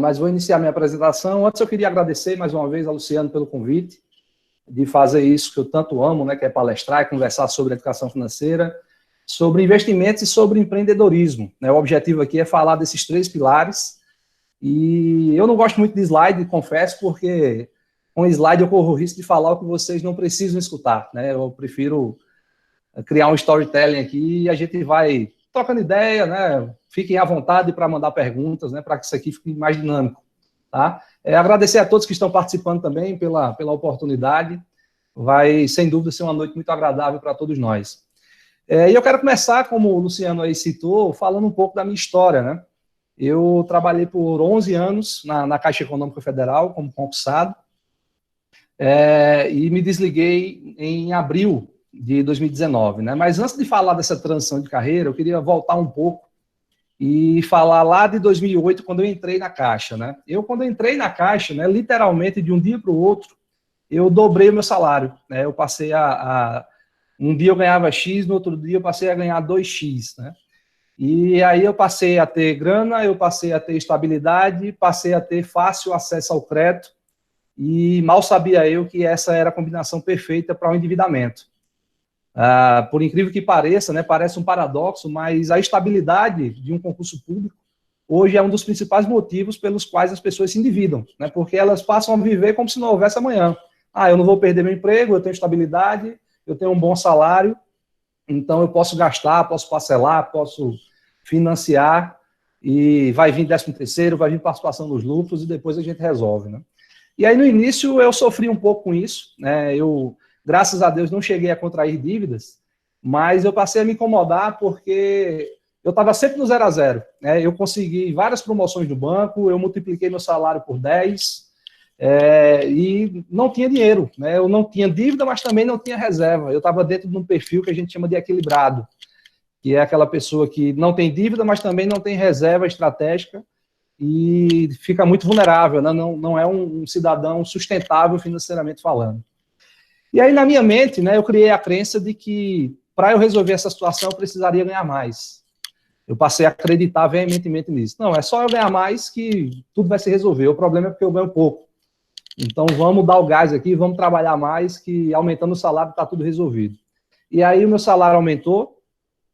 Mas vou iniciar minha apresentação. Antes eu queria agradecer mais uma vez a Luciano pelo convite de fazer isso que eu tanto amo, né, que é palestrar e conversar sobre educação financeira, sobre investimentos e sobre empreendedorismo, né? O objetivo aqui é falar desses 3 pilares. E eu não gosto muito de slide, confesso, porque com slide eu corro o risco de falar o que vocês não precisam escutar, né? Eu prefiro criar um storytelling aqui e a gente vai trocando ideia, né? Fiquem à vontade para mandar perguntas, né? Para que isso aqui fique mais dinâmico, tá? Agradecer a todos que estão participando também pela oportunidade. Vai, sem dúvida, ser uma noite muito agradável para todos nós. E eu quero começar, como o Luciano aí citou, falando um pouco da minha história, né? Eu trabalhei por 11 anos na Caixa Econômica Federal como concursado e me desliguei em abril de 2019, né? Mas antes de falar dessa transição de carreira, eu queria voltar um pouco e falar lá de 2008, quando eu entrei na Caixa, né? Quando eu entrei na Caixa, né, literalmente, de um dia para o outro, eu dobrei o meu salário, né? Eu passei um dia eu ganhava X, no outro dia eu passei a ganhar 2X, né? E aí eu passei a ter grana, eu passei a ter estabilidade, passei a ter fácil acesso ao crédito, e mal sabia eu que essa era a combinação perfeita para o endividamento. Por incrível que pareça, né, parece um paradoxo, mas a estabilidade de um concurso público hoje é um dos principais motivos pelos quais as pessoas se endividam, né, porque elas passam a viver como se não houvesse amanhã. Eu não vou perder meu emprego, eu tenho estabilidade, eu tenho um bom salário, então eu posso gastar, posso parcelar, posso financiar, e vai vir 13º, vai vir participação nos lucros, e depois a gente resolve, né? E aí, no início, eu sofri um pouco com isso, né? Eu, graças a Deus, não cheguei a contrair dívidas, mas eu passei a me incomodar porque eu estava sempre no 0 a 0, né? Eu consegui várias promoções do banco, eu multipliquei meu salário por 10, e não tinha dinheiro, né? Eu não tinha dívida, mas também não tinha reserva. Eu estava dentro de um perfil que a gente chama de equilibrado, que é aquela pessoa que não tem dívida, mas também não tem reserva estratégica e fica muito vulnerável, né? Não é um cidadão sustentável financeiramente falando. E aí, na minha mente, né, eu criei a crença de que, para eu resolver essa situação, eu precisaria ganhar mais. Eu passei a acreditar veementemente nisso. Não, é só eu ganhar mais que tudo vai se resolver. O problema é porque eu ganho pouco. Então, vamos dar o gás aqui, vamos trabalhar mais, que aumentando o salário está tudo resolvido. E aí, o meu salário aumentou,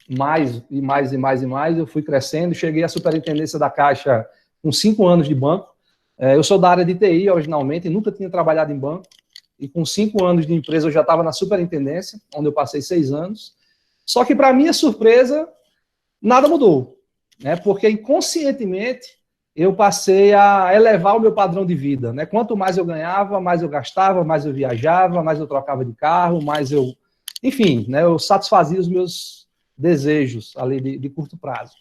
mais e mais e mais e mais, eu fui crescendo, cheguei à superintendência da Caixa com 5 anos de banco. Eu sou da área de TI originalmente, nunca tinha trabalhado em banco, e com 5 anos de empresa eu já estava na superintendência, onde eu passei 6 anos. Só que, para minha surpresa, nada mudou, né? Porque inconscientemente eu passei a elevar o meu padrão de vida, né? Quanto mais eu ganhava, mais eu gastava, mais eu viajava, mais eu trocava de carro, mais eu... Enfim, né, eu satisfazia os meus desejos ali de curto prazo.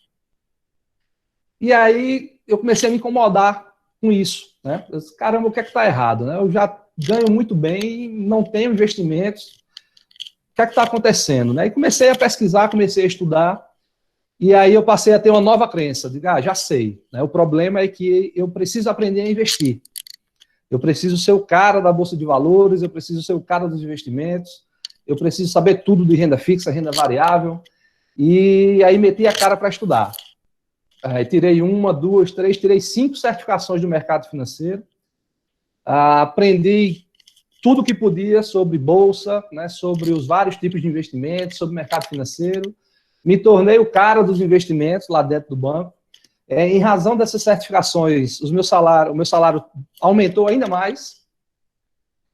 E aí eu comecei a me incomodar com isso, né? Eu disse, caramba, o que é que está errado, né? Eu já ganho muito bem, não tenho investimentos, o que é que está acontecendo, né? E comecei a pesquisar, comecei a estudar, e aí eu passei a ter uma nova crença, de, já sei, né? O problema é que eu preciso aprender a investir. Eu preciso ser o cara da Bolsa de Valores, eu preciso ser o cara dos investimentos, eu preciso saber tudo de renda fixa, renda variável, e aí meti a cara para estudar. Tirei 1, 2, 3, tirei 5 certificações do mercado financeiro, aprendi tudo que podia sobre bolsa, né, sobre os vários tipos de investimentos, sobre mercado financeiro, me tornei o cara dos investimentos lá dentro do banco. Em razão dessas certificações, o meu salário aumentou ainda mais.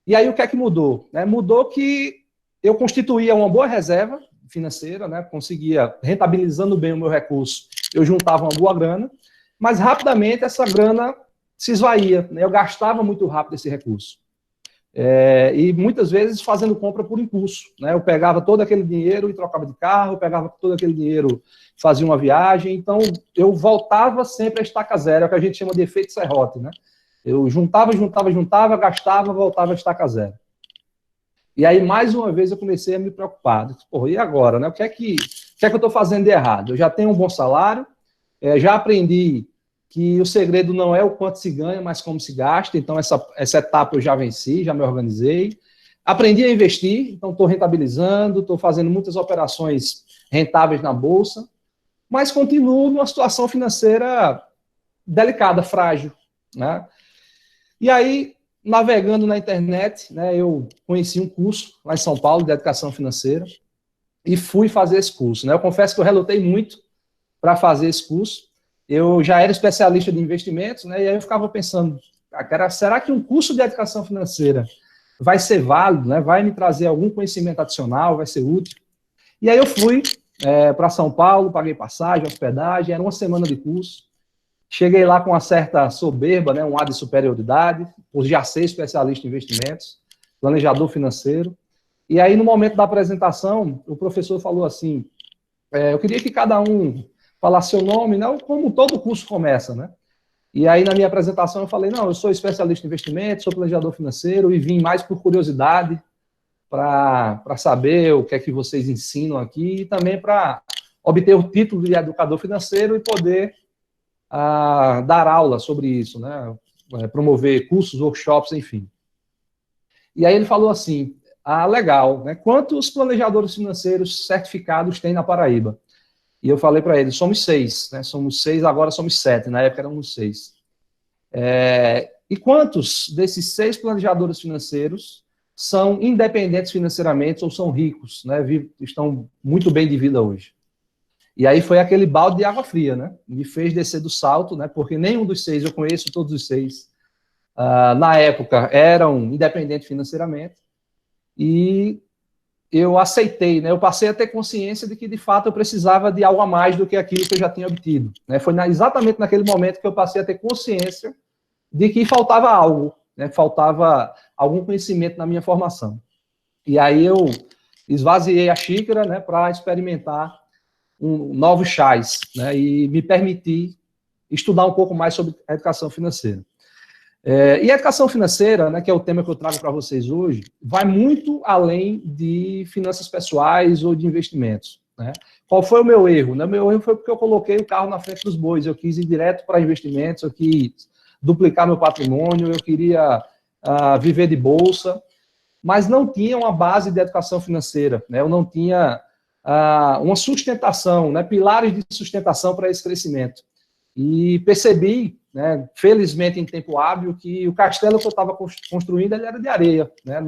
E aí o que é que mudou? Mudou que eu constituía uma boa reserva financeira, né, conseguia, rentabilizando bem o meu recurso, eu juntava uma boa grana, mas rapidamente essa grana se esvaía, né, eu gastava muito rápido esse recurso. E muitas vezes fazendo compra por impulso, né? Eu pegava todo aquele dinheiro e trocava de carro, eu pegava todo aquele dinheiro e fazia uma viagem, então eu voltava sempre a estaca zero, é o que a gente chama de efeito serrote, né? Eu juntava, gastava, voltava a estaca zero. E aí, mais uma vez, eu comecei a me preocupar. Porra, e agora, né? O que é que eu estou fazendo de errado? Eu já tenho um bom salário, já aprendi que o segredo não é o quanto se ganha, mas como se gasta. Então, essa etapa eu já venci, já me organizei. Aprendi a investir, então estou rentabilizando, estou fazendo muitas operações rentáveis na Bolsa, mas continuo numa situação financeira delicada, frágil, né? E aí, navegando na internet, né, eu conheci um curso lá em São Paulo de educação financeira e fui fazer esse curso, né? Eu confesso que eu relutei muito para fazer esse curso. Eu já era especialista de investimentos, né? E aí eu ficava pensando, cara, será que um curso de educação financeira vai ser válido, né? Vai me trazer algum conhecimento adicional, vai ser útil? E aí eu fui para São Paulo, paguei passagem, hospedagem, era uma semana de curso. Cheguei lá com uma certa soberba, né, um ar de superioridade, por já ser especialista em investimentos, planejador financeiro. E aí, no momento da apresentação, o professor falou assim, eu queria que cada um falasse seu nome, né, como todo curso começa, né? E aí, na minha apresentação, eu falei, não, eu sou especialista em investimentos, sou planejador financeiro e vim mais por curiosidade para saber o que é que vocês ensinam aqui e também para obter o título de educador financeiro e poder dar aula sobre isso, né? Promover cursos, workshops, enfim. E aí ele falou assim, legal, né? Quantos planejadores financeiros certificados tem na Paraíba? E eu falei para ele, somos 6, né? Somos 6, agora somos 7, na época éramos 6. E quantos desses 6 planejadores financeiros são independentes financeiramente ou são ricos, né? Estão muito bem de vida hoje? E aí foi aquele balde de água fria, né? Me fez descer do salto, né? Porque nenhum dos 6, eu conheço todos os 6, na época eram independentes financeiramente. E eu aceitei, né? Eu passei a ter consciência de que, de fato, eu precisava de algo a mais do que aquilo que eu já tinha obtido. Né? Foi exatamente naquele momento que eu passei a ter consciência de que faltava algo, né? Faltava algum conhecimento na minha formação. E aí eu esvaziei a xícara, né? Para experimentar novos chás, né, e me permitir estudar um pouco mais sobre a educação financeira. E a educação financeira, né, que é o tema que eu trago para vocês hoje, vai muito além de finanças pessoais ou de investimentos. Né? Qual foi o meu erro? O meu erro foi porque eu coloquei o carro na frente dos bois, eu quis ir direto para investimentos, eu quis duplicar meu patrimônio, eu queria viver de bolsa, mas não tinha uma base de educação financeira, né? Eu não tinha uma sustentação, né, pilares de sustentação para esse crescimento. E percebi, né, felizmente em tempo hábil, que o castelo que eu estava construindo ele era de areia. Né,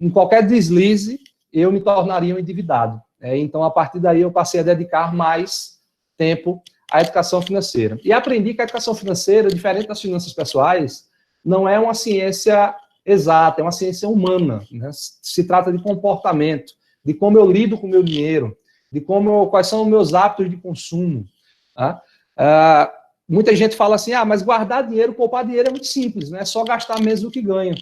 em qualquer deslize, eu me tornaria um endividado. Então, a partir daí, eu passei a dedicar mais tempo à educação financeira. E aprendi que a educação financeira, diferente das finanças pessoais, não é uma ciência exata, é uma ciência humana. Né, se trata de comportamento, de como eu lido com o meu dinheiro, de quais são os meus hábitos de consumo. Tá? Muita gente fala assim, mas guardar dinheiro, poupar dinheiro é muito simples, né? É só gastar menos do que ganha.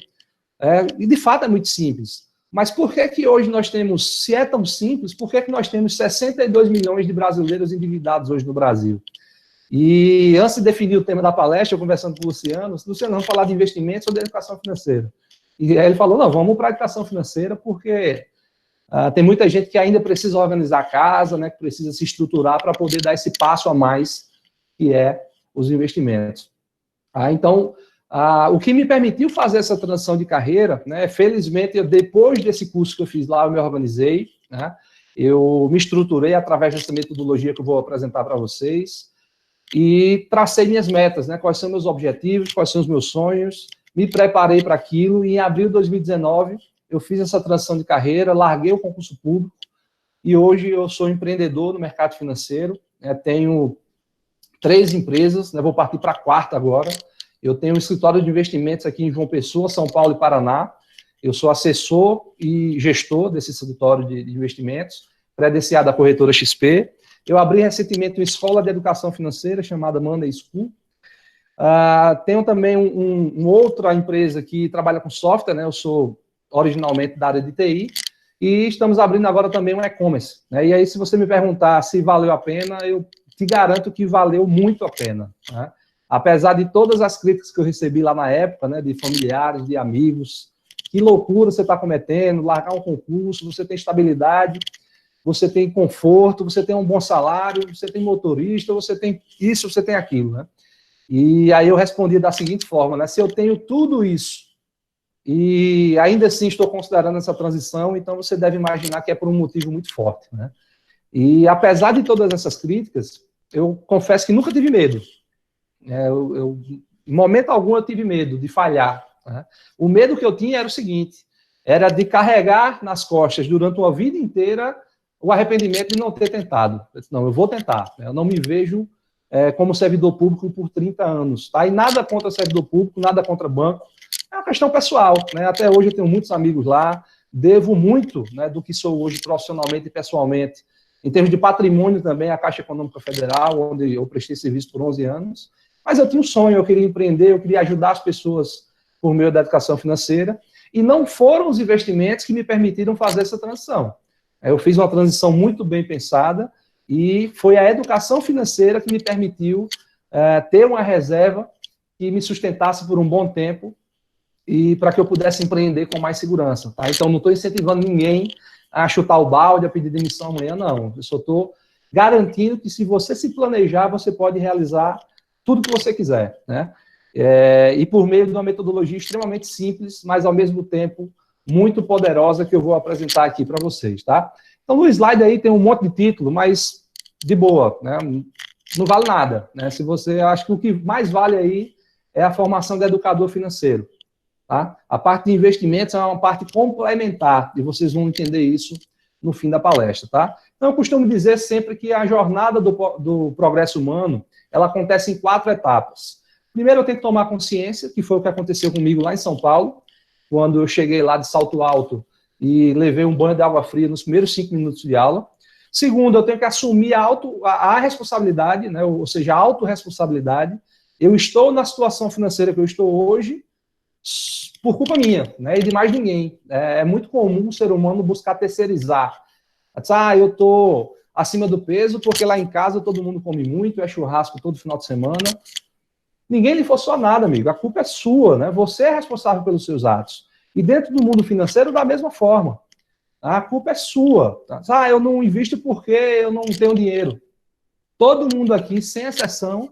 E de fato é muito simples. Mas por que hoje nós temos, se é tão simples, por que nós temos 62 milhões de brasileiros endividados hoje no Brasil? E antes de definir o tema da palestra, eu conversando com o Luciano, vamos falar de investimentos ou de educação financeira. E aí ele falou, não, vamos para a educação financeira, porque tem muita gente que ainda precisa organizar a casa, né, que precisa se estruturar para poder dar esse passo a mais, que é os investimentos. Então, o que me permitiu fazer essa transição de carreira, né, felizmente, depois desse curso que eu fiz lá, eu me organizei, né, eu me estruturei através dessa metodologia que eu vou apresentar para vocês, e tracei minhas metas, né, quais são meus objetivos, quais são os meus sonhos, me preparei para aquilo, e em abril de 2019, eu fiz essa transição de carreira, larguei o concurso público e hoje eu sou empreendedor no mercado financeiro. Tenho 3 empresas, vou partir para a 4ª agora. Eu tenho um escritório de investimentos aqui em João Pessoa, São Paulo e Paraná. Eu sou assessor e gestor desse escritório de investimentos, credenciado da corretora XP. Eu abri recentemente uma escola de educação financeira chamada Money School. Tenho também uma outra empresa que trabalha com software, né? Eu sou originalmente da área de TI, e estamos abrindo agora também um e-commerce. Né? E aí, se você me perguntar se valeu a pena, eu te garanto que valeu muito a pena. Né? Apesar de todas as críticas que eu recebi lá na época, né, de familiares, de amigos, que loucura você está cometendo, largar um concurso, você tem estabilidade, você tem conforto, você tem um bom salário, você tem motorista, você tem isso, você tem aquilo. Né? E aí eu respondi da seguinte forma, né? Se eu tenho tudo isso, e ainda assim estou considerando essa transição, então você deve imaginar que é por um motivo muito forte. Né? E apesar de todas essas críticas, eu confesso que nunca tive medo. Eu Em momento algum eu tive medo de falhar. Né? O medo que eu tinha era o seguinte, era de carregar nas costas durante uma vida inteira o arrependimento de não ter tentado. Eu disse, não, eu vou tentar. Eu não me vejo como servidor público por 30 anos. Tá? E nada contra servidor público, nada contra banco. É uma questão pessoal. Né? Até hoje eu tenho muitos amigos lá, devo muito, né, do que sou hoje profissionalmente e pessoalmente. Em termos de patrimônio também, a Caixa Econômica Federal, onde eu prestei serviço por 11 anos. Mas eu tinha um sonho, eu queria empreender, eu queria ajudar as pessoas por meio da educação financeira. E não foram os investimentos que me permitiram fazer essa transição. Eu fiz uma transição muito bem pensada e foi a educação financeira que me permitiu ter uma reserva que me sustentasse por um bom tempo e para que eu pudesse empreender com mais segurança. Tá? Então, não estou incentivando ninguém a chutar o balde, a pedir demissão amanhã, não. Eu só estou garantindo que se você se planejar, você pode realizar tudo que você quiser, né? E por meio de uma metodologia extremamente simples, mas ao mesmo tempo muito poderosa que eu vou apresentar aqui para vocês, tá? Então, no slide aí tem um monte de título, mas de boa, né? Não vale nada, né? Se você acha que o que mais vale aí é a formação de educador financeiro, tá? A parte de investimentos é uma parte complementar e vocês vão entender isso no fim da palestra, tá? Então, eu costumo dizer sempre que a jornada do progresso humano, ela acontece em 4 etapas. Primeiro, eu tenho que tomar consciência, que foi o que aconteceu comigo lá em São Paulo, quando eu cheguei lá de salto alto e levei um banho de água fria nos primeiros 5 minutos de aula. Segundo, eu tenho que assumir a responsabilidade, né, ou seja, a autorresponsabilidade. Eu estou na situação financeira que eu estou hoje por culpa minha, né, e de mais ninguém. É muito comum o ser humano buscar terceirizar. Eu estou acima do peso porque lá em casa todo mundo come muito, é churrasco todo final de semana. Ninguém lhe forçou nada, amigo. A culpa é sua, né? Você é responsável pelos seus atos. E dentro do mundo financeiro, da mesma forma. A culpa é sua. Tá? Eu não invisto porque eu não tenho dinheiro. Todo mundo aqui, sem exceção,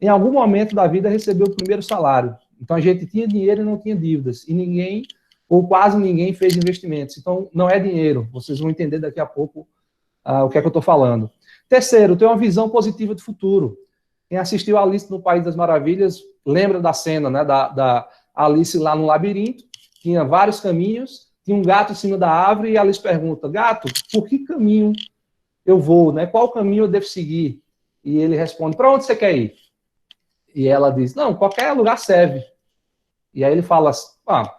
em algum momento da vida recebeu o primeiro salário. Então a gente tinha dinheiro e não tinha dívidas. E ninguém, ou quase ninguém, fez investimentos. Então não é dinheiro. Vocês vão entender daqui a pouco o que é que eu estou falando. Terceiro, ter uma visão positiva do futuro. Quem assistiu a Alice no País das Maravilhas, lembra da cena, né, da Alice lá no labirinto, tinha vários caminhos, tinha um gato em cima da árvore, e a Alice pergunta, gato, por que caminho eu vou, né? Qual caminho eu devo seguir? E ele responde, para onde você quer ir? E ela diz, não, qualquer lugar serve. E aí ele fala,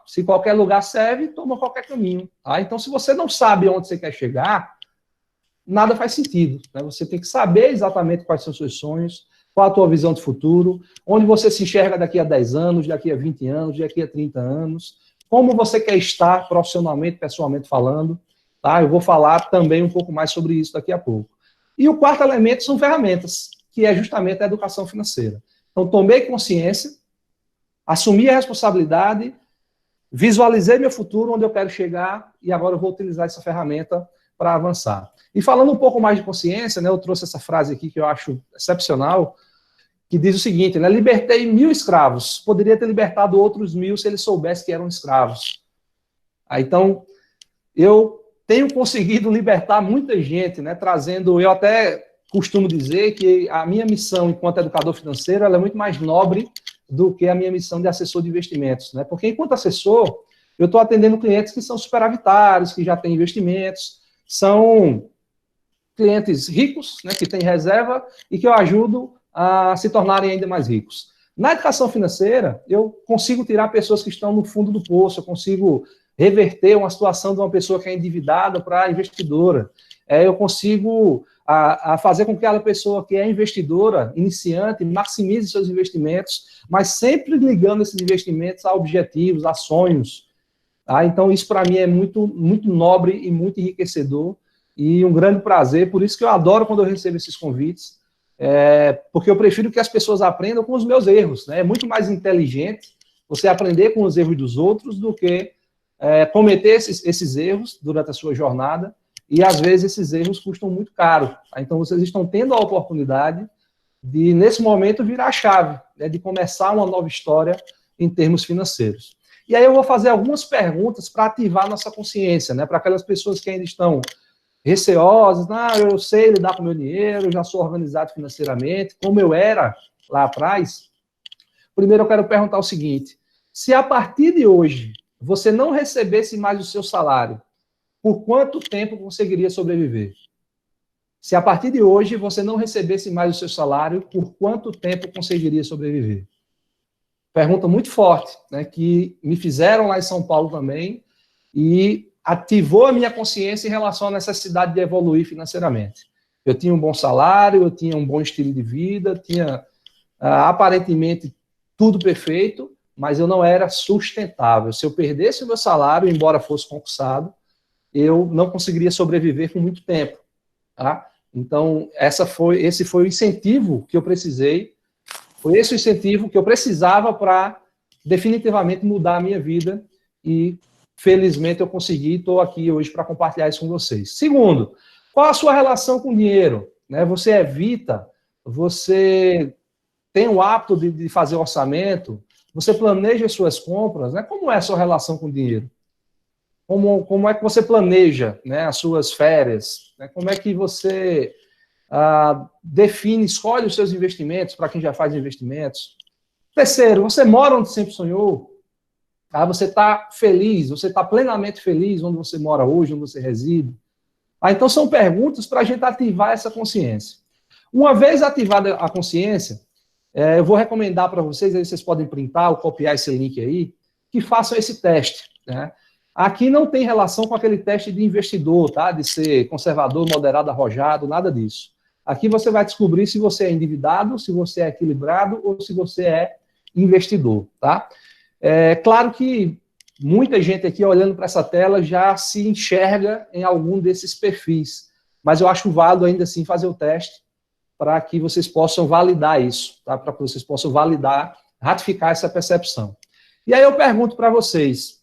se qualquer lugar serve, toma qualquer caminho. Tá? Então, se você não sabe onde você quer chegar, nada faz sentido. Né? Você tem que saber exatamente quais são os seus sonhos, qual a tua visão de futuro, onde você se enxerga daqui a 10 anos, daqui a 20 anos, daqui a 30 anos, como você quer estar profissionalmente, pessoalmente falando, tá? Eu vou falar também um pouco mais sobre isso daqui a pouco. E o quarto elemento são ferramentas, que é justamente a educação financeira. Então, tomei consciência, assumi a responsabilidade, visualizei meu futuro, onde eu quero chegar, e agora eu vou utilizar essa ferramenta para avançar. E falando um pouco mais de consciência, né, eu trouxe essa frase aqui que eu acho excepcional, que diz o seguinte, né, libertei 1000 escravos, poderia ter libertado outros 1000 se ele soubesse que eram escravos. Então, eu tenho conseguido libertar muita gente, né, trazendo, eu até costumo dizer que a minha missão enquanto educador financeiro, ela é muito mais nobre do que a minha missão de assessor de investimentos, né, porque enquanto assessor, eu estou atendendo clientes que são superavitários, que já têm investimentos, são clientes ricos, né, que têm reserva e que eu ajudo a se tornarem ainda mais ricos. Na educação financeira, eu consigo tirar pessoas que estão no fundo do poço, eu consigo reverter uma situação de uma pessoa que é endividada para investidora. Eu consigo fazer com que aquela pessoa que é investidora, iniciante, maximize seus investimentos, mas sempre ligando esses investimentos a objetivos, a sonhos. Tá? Então, isso para mim é muito, muito nobre e muito enriquecedor e um grande prazer, por isso que eu adoro quando eu recebo esses convites, porque eu prefiro que as pessoas aprendam com os meus erros, né? É muito mais inteligente você aprender com os erros dos outros do que cometer esses erros durante a sua jornada, e às vezes esses erros custam muito caro. Tá? Então vocês estão tendo a oportunidade de, nesse momento, virar a chave, né? De começar uma nova história em termos financeiros. E aí eu vou fazer algumas perguntas para ativar nossa consciência, né? Para aquelas pessoas que ainda estão receosas, eu sei lidar com o meu dinheiro, eu já sou organizado financeiramente, como eu era lá atrás. Primeiro eu quero perguntar o seguinte: se a partir de hoje você não recebesse mais o seu salário, por quanto tempo conseguiria sobreviver? Se a partir de hoje você não recebesse mais o seu salário, por quanto tempo conseguiria sobreviver? Pergunta muito forte, né, que me fizeram lá em São Paulo também e ativou a minha consciência em relação à necessidade de evoluir financeiramente. Eu tinha um bom salário, eu tinha um bom estilo de vida, tinha aparentemente tudo perfeito, mas eu não era sustentável. Se eu perdesse o meu salário, embora fosse concursado, eu não conseguiria sobreviver por muito tempo. Tá? Então, esse foi o incentivo que eu precisei, foi esse o incentivo que eu precisava para definitivamente mudar a minha vida e, felizmente, eu consegui e estou aqui hoje para compartilhar isso com vocês. Segundo, qual a sua relação com o dinheiro? Né? Você evita, você tem o hábito de fazer orçamento, você planeja as suas compras, né? Como é a sua relação com o dinheiro? Como é que você planeja, né, as suas férias? Né? Como é que você define, escolhe os seus investimentos, para quem já faz investimentos? Terceiro, você mora onde sempre sonhou? Você está feliz, você está plenamente feliz onde você mora hoje, onde você reside? Então são perguntas para a gente ativar essa consciência. Uma vez ativada a consciência, eu vou recomendar para vocês, aí vocês podem printar ou copiar esse link aí, que façam esse teste, né? Aqui não tem relação com aquele teste de investidor, tá? De ser conservador, moderado, arrojado, nada disso. Aqui você vai descobrir se você é endividado, se você é equilibrado ou se você é investidor, tá? É claro que muita gente aqui olhando para essa tela já se enxerga em algum desses perfis, mas eu acho válido ainda assim fazer o teste para que vocês possam validar isso, tá? Para que vocês possam validar, ratificar essa percepção. E aí eu pergunto para vocês,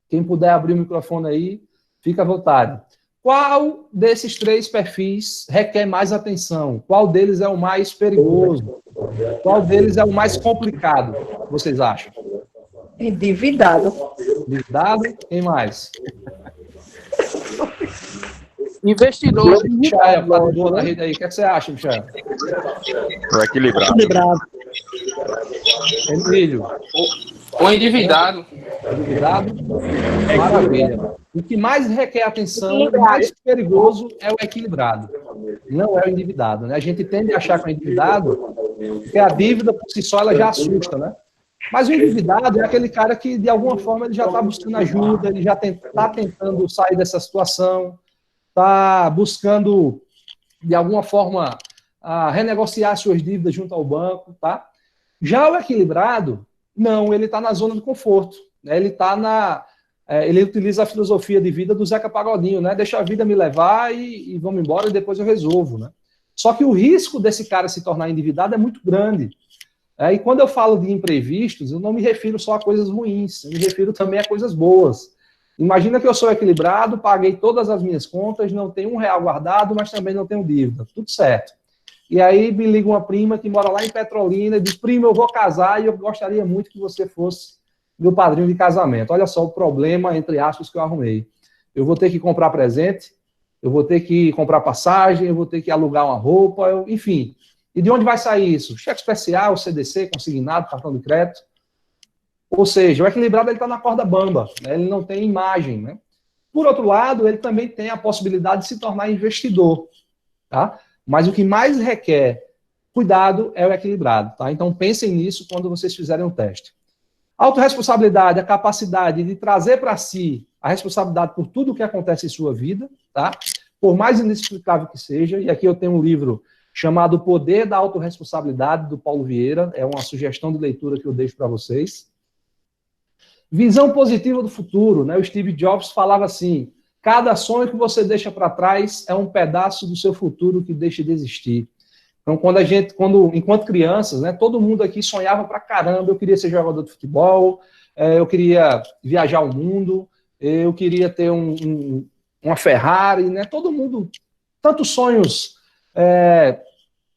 quem puder abrir o microfone aí, fica à vontade. Qual desses três perfis requer mais atenção? Qual deles é o mais perigoso? Qual deles é o mais complicado? Vocês acham? Endividado. Endividado? Quem mais? Investidor. Michael, tá de boa na rede aí. O que você acha, Michael? Equilibrado. Emílio? O endividado. Endividado? Maravilha. O que mais requer atenção, o mais perigoso é o equilibrado. Não é o endividado, né? A gente tende a achar que é endividado, porque a dívida por si só ela já assusta, né? Mas o endividado é aquele cara que, de alguma forma, ele já está buscando ajuda, ele já está tentando sair dessa situação, está buscando, de alguma forma, renegociar suas dívidas junto ao banco, tá? Já o equilibrado, não, ele está na zona de conforto, né? Ele utiliza a filosofia de vida do Zeca Pagodinho, né? Deixa a vida me levar e vamos embora e depois eu resolvo, né? Só que o risco desse cara se tornar endividado é muito grande. E quando eu falo de imprevistos, eu não me refiro só a coisas ruins, eu me refiro também a coisas boas. Imagina que eu sou equilibrado, paguei todas as minhas contas, não tenho R$1 guardado, mas também não tenho dívida. Tudo certo. E aí me liga uma prima que mora lá em Petrolina e diz, prima, eu vou casar e eu gostaria muito que você fosse meu padrinho de casamento. Olha só o problema, entre aspas, que eu arrumei. Eu vou ter que comprar presente, eu vou ter que comprar passagem, eu vou ter que alugar uma roupa, enfim. E de onde vai sair isso? Cheque especial, CDC, consignado, cartão de crédito. Ou seja, o equilibrado está na corda bamba, né? Ele não tem imagem. Né? Por outro lado, ele também tem a possibilidade de se tornar investidor. Tá? Mas o que mais requer cuidado é o equilibrado. Tá? Então pensem nisso quando vocês fizerem um teste. Autorresponsabilidade, a capacidade de trazer para si a responsabilidade por tudo o que acontece em sua vida, tá? Por mais inexplicável que seja, e aqui eu tenho um livro chamado O Poder da Autorresponsabilidade, do Paulo Vieira, é uma sugestão de leitura que eu deixo para vocês. Visão positiva do futuro, né? O Steve Jobs falava assim, cada sonho que você deixa para trás é um pedaço do seu futuro que deixa de existir. Então, enquanto crianças, né, todo mundo aqui sonhava pra caramba, eu queria ser jogador de futebol, eu queria viajar o mundo, eu queria ter uma Ferrari, né? Todo mundo, tantos sonhos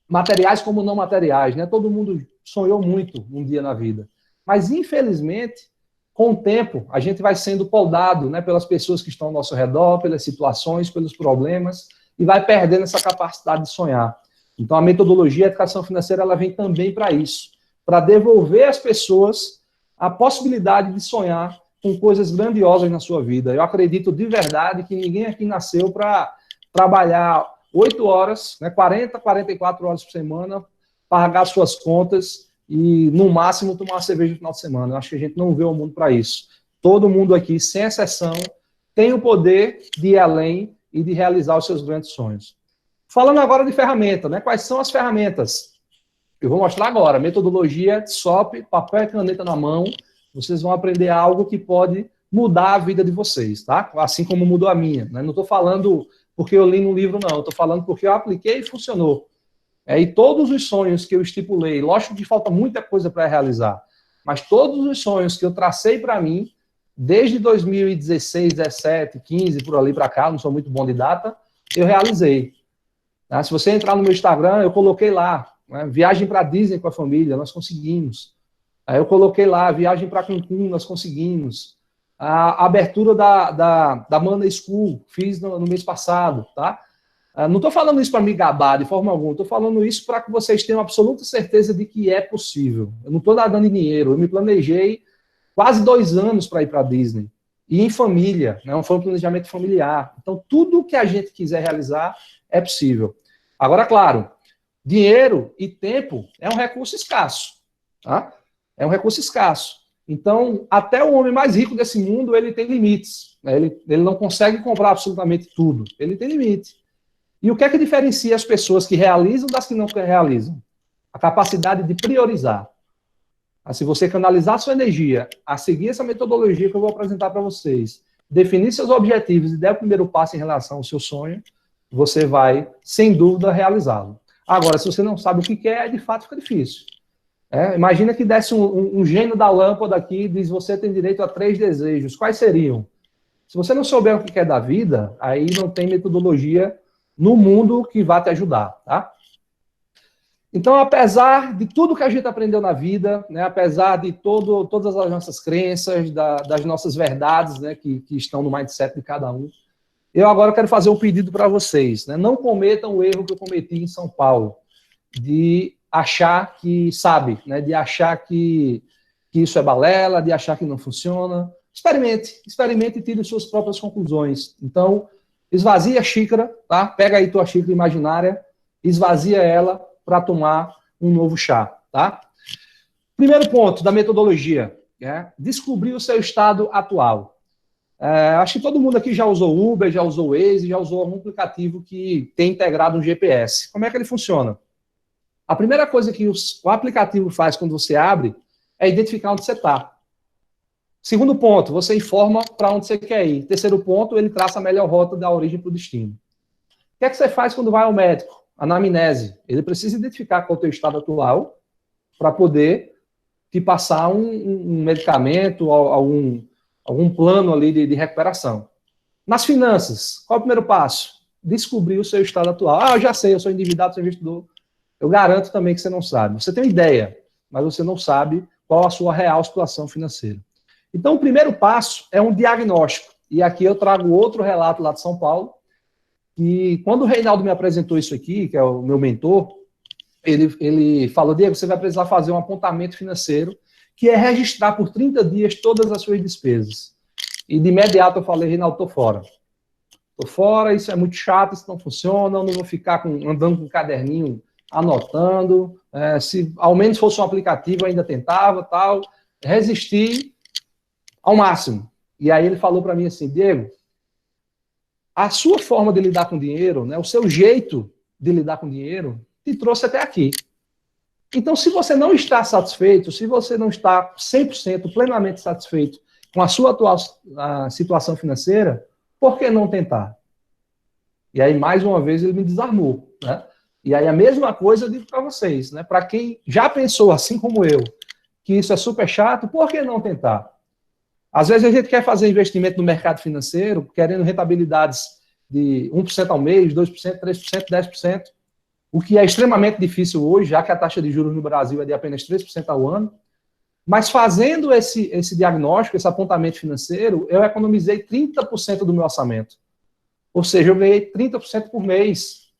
materiais como não materiais, né? Todo mundo sonhou muito um dia na vida. Mas, infelizmente, com o tempo, a gente vai sendo poldado, né, pelas pessoas que estão ao nosso redor, pelas situações, pelos problemas, e vai perdendo essa capacidade de sonhar. Então, a metodologia, a educação financeira, ela vem também para isso, para devolver às pessoas a possibilidade de sonhar com coisas grandiosas na sua vida. Eu acredito de verdade que ninguém aqui nasceu para trabalhar 8 horas, né, 40, 44 horas por semana, pagar suas contas e, no máximo, tomar uma cerveja no final de semana. Eu acho que a gente não vê o mundo para isso. Todo mundo aqui, sem exceção, tem o poder de ir além e de realizar os seus grandes sonhos. Falando agora de ferramenta, né? Quais são as ferramentas? Eu vou mostrar agora. Metodologia, SOP, papel e caneta na mão. Vocês vão aprender algo que pode mudar a vida de vocês, tá? Assim como mudou a minha. Né? Não estou falando porque eu li no livro, não. Estou falando porque eu apliquei e funcionou. E todos os sonhos que eu estipulei, lógico que falta muita coisa para realizar, mas todos os sonhos que eu tracei para mim, desde 2016, 17, 15, por ali para cá, não sou muito bom de data, eu realizei. Tá? Se você entrar no meu Instagram, eu coloquei lá, né, viagem para Disney com a família, nós conseguimos. Aí eu coloquei lá, viagem para Cancún, nós conseguimos. A abertura da Mana School, fiz no mês passado, tá? Não estou falando isso para me gabar de forma alguma, estou falando isso para que vocês tenham absoluta certeza de que é possível. Eu não estou dando dinheiro, eu me planejei quase 2 anos para ir para a Disney. E em família, né? Foi um planejamento familiar. Então, tudo que a gente quiser realizar é possível. Agora, claro, dinheiro e tempo é um recurso escasso. Tá? É um recurso escasso. Então, até o homem mais rico desse mundo, ele tem limites. Né? Ele não consegue comprar absolutamente tudo. Ele tem limite. E o que é que diferencia as pessoas que realizam das que não realizam? A capacidade de priorizar. Se você canalizar sua energia a seguir essa metodologia que eu vou apresentar para vocês, definir seus objetivos e der o primeiro passo em relação ao seu sonho, você vai, sem dúvida, realizá-lo. Agora, se você não sabe o que quer, de fato fica difícil. Imagina que desse um gênio da lâmpada aqui e diz, você tem direito a 3 desejos. Quais seriam? Se você não souber o que quer da vida, aí não tem metodologia no mundo que vai te ajudar, tá? Então, apesar de tudo que a gente aprendeu na vida, né, apesar de todas as nossas crenças, das nossas verdades, né, que estão no mindset de cada um, eu agora quero fazer um pedido para vocês. Né, não cometam o erro que eu cometi em São Paulo, de achar que sabe, né, de achar que isso é balela, de achar que não funciona. Experimente e tire suas próprias conclusões. Então, esvazia a xícara, tá? Pega aí tua xícara imaginária, esvazia ela para tomar um novo chá, tá? Primeiro ponto da metodologia, descobrir o seu estado atual. Acho que todo mundo aqui já usou Uber, já usou Waze, já usou algum aplicativo que tem integrado um GPS. Como é que ele funciona? A primeira coisa que o aplicativo faz quando você abre é identificar onde você está. Segundo ponto, você informa para onde você quer ir. Terceiro ponto, ele traça a melhor rota da origem para o destino. O que é que você faz quando vai ao médico? Anamnese. Ele precisa identificar qual é o teu estado atual para poder te passar um medicamento, algum plano ali de recuperação. Nas finanças, qual é o primeiro passo? Descobrir o seu estado atual. Eu já sei, eu sou endividado, sou investidor. Eu garanto também que você não sabe. Você tem uma ideia, mas você não sabe qual a sua real situação financeira. Então, o primeiro passo é um diagnóstico. E aqui eu trago outro relato lá de São Paulo, que quando o Reinaldo me apresentou isso aqui, que é o meu mentor, ele falou, Diego, você vai precisar fazer um apontamento financeiro, que é registrar por 30 dias todas as suas despesas. E de imediato eu falei, Reinaldo, estou fora. Estou fora, isso é muito chato, isso não funciona, eu não vou ficar andando com um caderninho anotando. Se ao menos fosse um aplicativo, eu ainda tentava, tal. Resisti ao máximo. E aí ele falou para mim assim, Diego, a sua forma de lidar com dinheiro, né, o seu jeito de lidar com dinheiro, te trouxe até aqui. Então, se você não está satisfeito, se você não está 100% plenamente satisfeito com a sua atual situação financeira, por que não tentar? E aí, mais uma vez, ele me desarmou. Né? E aí, a mesma coisa eu digo para vocês. Né? Para quem já pensou, assim como eu, que isso é super chato, por que não tentar? Às vezes a gente quer fazer investimento no mercado financeiro, querendo rentabilidades de 1% ao mês, 2%, 3%, 10%, o que é extremamente difícil hoje, já que a taxa de juros no Brasil é de apenas 3% ao ano. Mas fazendo esse diagnóstico, esse apontamento financeiro, eu economizei 30% do meu orçamento. Ou seja, eu ganhei 30% por mês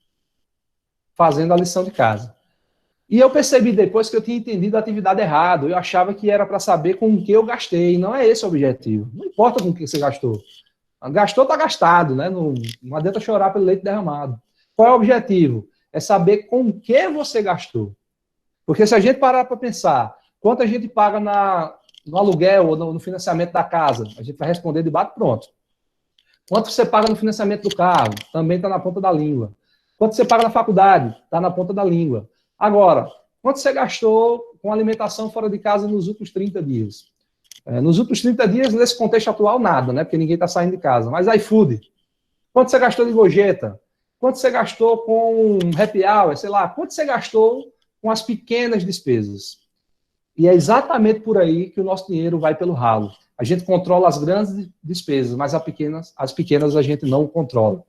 fazendo a lição de casa. E eu percebi depois que eu tinha entendido a atividade errado. Eu achava que era para saber com o que eu gastei. Não é esse o objetivo. Não importa com o que você gastou. Gastou, está gastado, né? Não adianta chorar pelo leite derramado. Qual é o objetivo? É saber com o que você gastou. Porque se a gente parar para pensar quanto a gente paga no aluguel ou no financiamento da casa, a gente vai responder de bate pronto. Quanto você paga no financiamento do carro? Também está na ponta da língua. Quanto você paga na faculdade? Está na ponta da língua. Agora, quanto você gastou com alimentação fora de casa nos últimos 30 dias? Nos últimos 30 dias, nesse contexto atual, nada, né? Porque ninguém está saindo de casa. Mas iFood. Quanto você gastou de gorjeta? Quanto você gastou com happy hour? Sei lá. Quanto você gastou com as pequenas despesas? E é exatamente por aí que o nosso dinheiro vai pelo ralo. A gente controla as grandes despesas, mas as pequenas a gente não controla.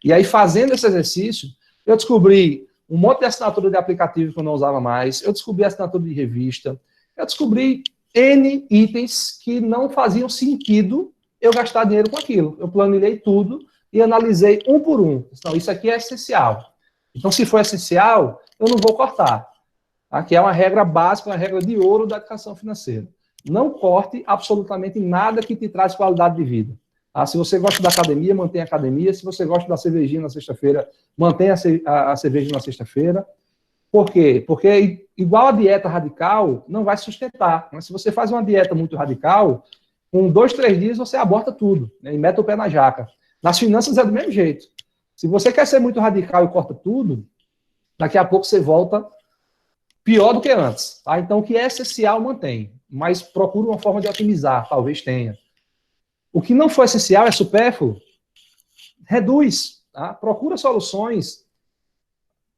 E aí, fazendo esse exercício, eu descobri um monte de assinatura de aplicativo que eu não usava mais, eu descobri assinatura de revista, eu descobri N itens que não faziam sentido eu gastar dinheiro com aquilo. Eu planilhei tudo e analisei um por um. Então, isso aqui é essencial. Então, se for essencial, eu não vou cortar. Aqui é uma regra básica, uma regra de ouro da educação financeira. Não corte absolutamente nada que te traz qualidade de vida. Se você gosta da academia, mantenha a academia. Se você gosta da cervejinha na sexta-feira, mantenha a cerveja na sexta-feira. Por quê? Porque igual a dieta radical, não vai sustentar. Mas se você faz uma dieta muito radical, com 2, 3 dias você aborta tudo, né, e mete o pé na jaca. Nas finanças é do mesmo jeito. Se você quer ser muito radical e corta tudo, daqui a pouco você volta pior do que antes. Tá? Então, o que é essencial, mantém. Mas procura uma forma de otimizar, talvez tenha. O que não for essencial, é supérfluo, reduz. Tá? Procura soluções.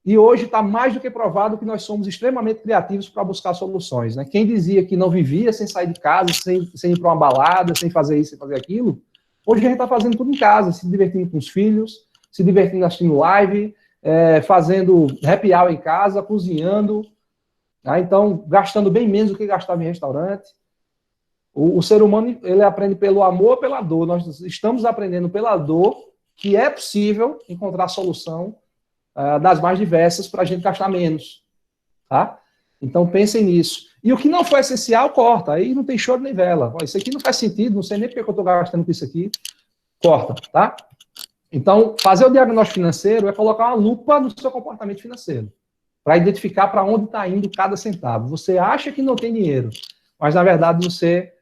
E hoje está mais do que provado que nós somos extremamente criativos para buscar soluções. Né? Quem dizia que não vivia sem sair de casa, sem ir para uma balada, sem fazer isso, sem fazer aquilo, hoje a gente está fazendo tudo em casa, se divertindo com os filhos, se divertindo assistindo live, fazendo happy hour em casa, cozinhando. Tá? Então, gastando bem menos do que gastava em restaurante. O ser humano, ele aprende pelo amor ou pela dor. Nós estamos aprendendo pela dor que é possível encontrar solução das mais diversas para a gente gastar menos. Tá? Então, pensem nisso. E o que não for essencial, corta. Aí não tem choro nem vela. Isso aqui não faz sentido, não sei nem porque eu estou gastando com isso aqui. Corta, tá? Então, fazer o diagnóstico financeiro é colocar uma lupa no seu comportamento financeiro para identificar para onde está indo cada centavo. Você acha que não tem dinheiro, mas, na verdade, você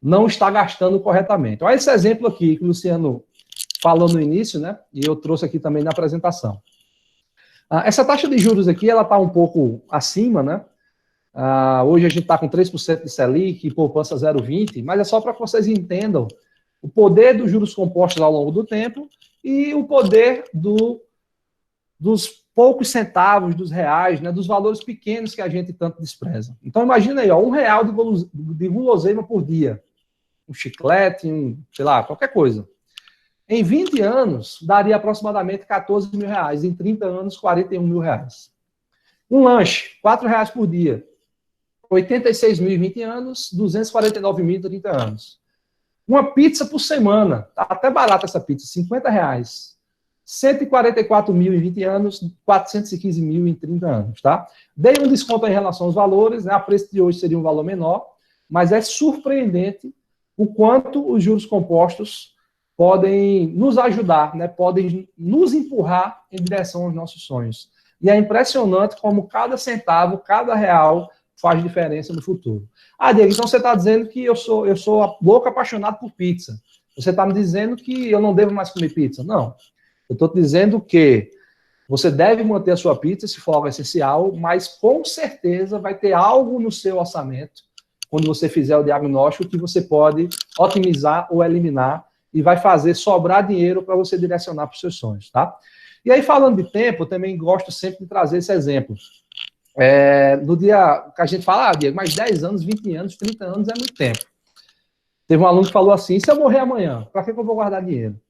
não está gastando corretamente. Olha esse exemplo aqui que o Luciano falou no início, né? E eu trouxe aqui também na apresentação. Essa taxa de juros aqui, ela está um pouco acima, né? Hoje a gente está com 3% de Selic, poupança 0,20, mas é só para que vocês entendam o poder dos juros compostos ao longo do tempo e o poder dos poucos centavos, dos reais, né, dos valores pequenos que a gente tanto despreza. Então, imagina aí, ó, R$1 de guloseima por dia. Um chiclete, sei lá, qualquer coisa. Em 20 anos, daria aproximadamente R$14 mil. Em 30 anos, R$41 mil. Um lanche, R$4 por dia. 86 mil em 20 anos, 249 mil em 30 anos. Uma pizza por semana, tá até barata essa pizza, R$50. 144 mil em 20 anos, 415 mil em 30 anos, tá? Dei um desconto em relação aos valores, né? A preço de hoje seria um valor menor, mas é surpreendente o quanto os juros compostos podem nos ajudar, né? Podem nos empurrar em direção aos nossos sonhos. E é impressionante como cada centavo, cada real faz diferença no futuro. Diego, então você está dizendo que eu sou louco apaixonado por pizza. Você está me dizendo que eu não devo mais comer pizza? Não. Eu estou dizendo que você deve manter a sua pizza, se for algo essencial, mas com certeza vai ter algo no seu orçamento, quando você fizer o diagnóstico, que você pode otimizar ou eliminar e vai fazer sobrar dinheiro para você direcionar para os seus sonhos, tá? E aí, falando de tempo, eu também gosto sempre de trazer esse exemplo. No dia que a gente fala, Diego, mais 10 anos, 20 anos, 30 anos é muito tempo. Teve um aluno que falou assim, se eu morrer amanhã, para que eu vou guardar dinheiro?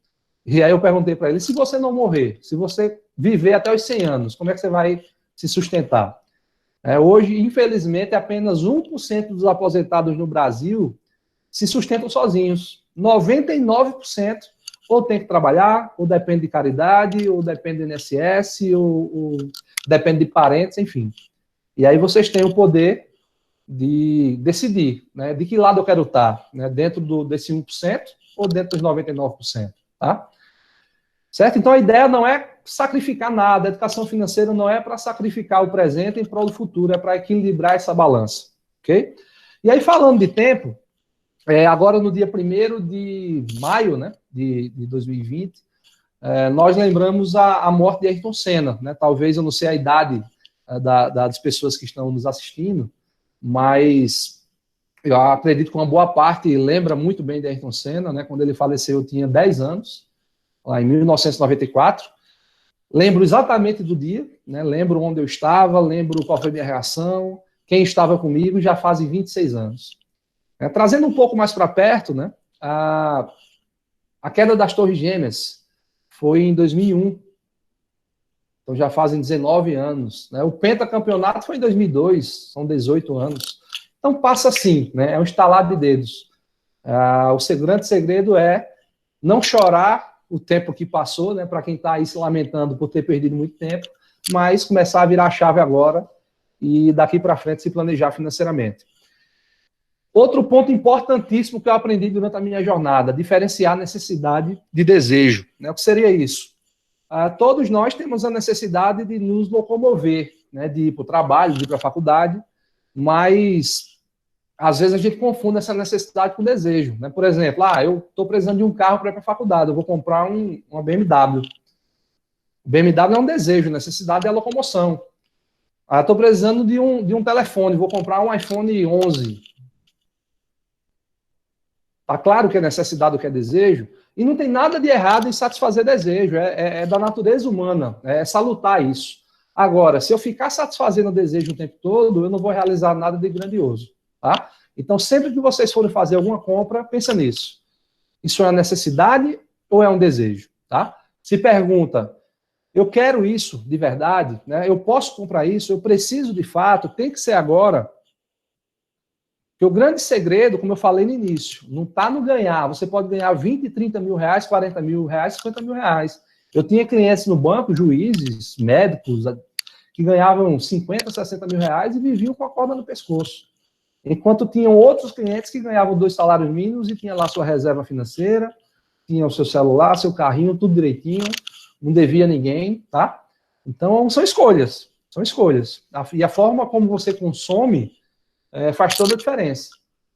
E aí eu perguntei para ele, se você não morrer, se você viver até os 100 anos, como é que você vai se sustentar? Hoje, infelizmente, apenas 1% dos aposentados no Brasil se sustentam sozinhos. 99% ou tem que trabalhar, ou depende de caridade, ou depende do INSS, ou depende de parentes, enfim. E aí vocês têm o poder de decidir, né, de que lado eu quero estar, né, dentro desse 1% ou dentro dos 99%, tá? Certo? Então a ideia não é sacrificar nada, a educação financeira não é para sacrificar o presente em prol do futuro, é para equilibrar essa balança, ok? E aí falando de tempo, agora no dia 1º de maio, né, de 2020, nós lembramos a morte de Ayrton Senna, né? Talvez eu não sei a idade das pessoas que estão nos assistindo, mas eu acredito que uma boa parte lembra muito bem de Ayrton Senna, né? Quando ele faleceu eu tinha 10 anos, lá em 1994. Lembro exatamente do dia, né? Lembro onde eu estava, lembro qual foi a minha reação, quem estava comigo, já fazem 26 anos. Trazendo um pouco mais para perto, né? A queda das Torres Gêmeas foi em 2001. Então já fazem 19 anos. Né? O pentacampeonato foi em 2002, são 18 anos. Então passa assim, né? É um estalar de dedos. O grande segredo é não chorar o tempo que passou, né? Para quem está aí se lamentando por ter perdido muito tempo, mas começar a virar a chave agora e daqui para frente se planejar financeiramente. Outro ponto importantíssimo que eu aprendi durante a minha jornada, diferenciar necessidade de desejo. Né? O que seria isso? Todos nós temos a necessidade de nos locomover, né? De ir para o trabalho, de ir para a faculdade, mas às vezes a gente confunde essa necessidade com desejo. Né? Por exemplo, eu estou precisando de um carro para ir para a faculdade, eu vou comprar uma BMW. O BMW é um desejo, necessidade é a locomoção. Estou precisando de um telefone, vou comprar um iPhone 11. Está claro que é necessidade, o que é desejo, e não tem nada de errado em satisfazer desejo, é da natureza humana, é salutar isso. Agora, se eu ficar satisfazendo o desejo o tempo todo, eu não vou realizar nada de grandioso, tá? Então, sempre que vocês forem fazer alguma compra, pensa nisso. Isso é uma necessidade ou é um desejo, tá? Se pergunta, eu quero isso de verdade, né? Eu posso comprar isso, eu preciso de fato, tem que ser agora. Porque o grande segredo, como eu falei no início, não está no ganhar. Você pode ganhar 20, 30 mil reais, 40 mil reais, 50 mil reais. Eu tinha clientes no banco, juízes, médicos, que ganhavam 50, 60 mil reais e viviam com a corda no pescoço. Enquanto tinham outros clientes que ganhavam 2 salários mínimos e tinha lá sua reserva financeira, tinha o seu celular, seu carrinho, tudo direitinho, não devia a ninguém, tá? Então, são escolhas. São escolhas. E a forma como você consome faz toda a diferença.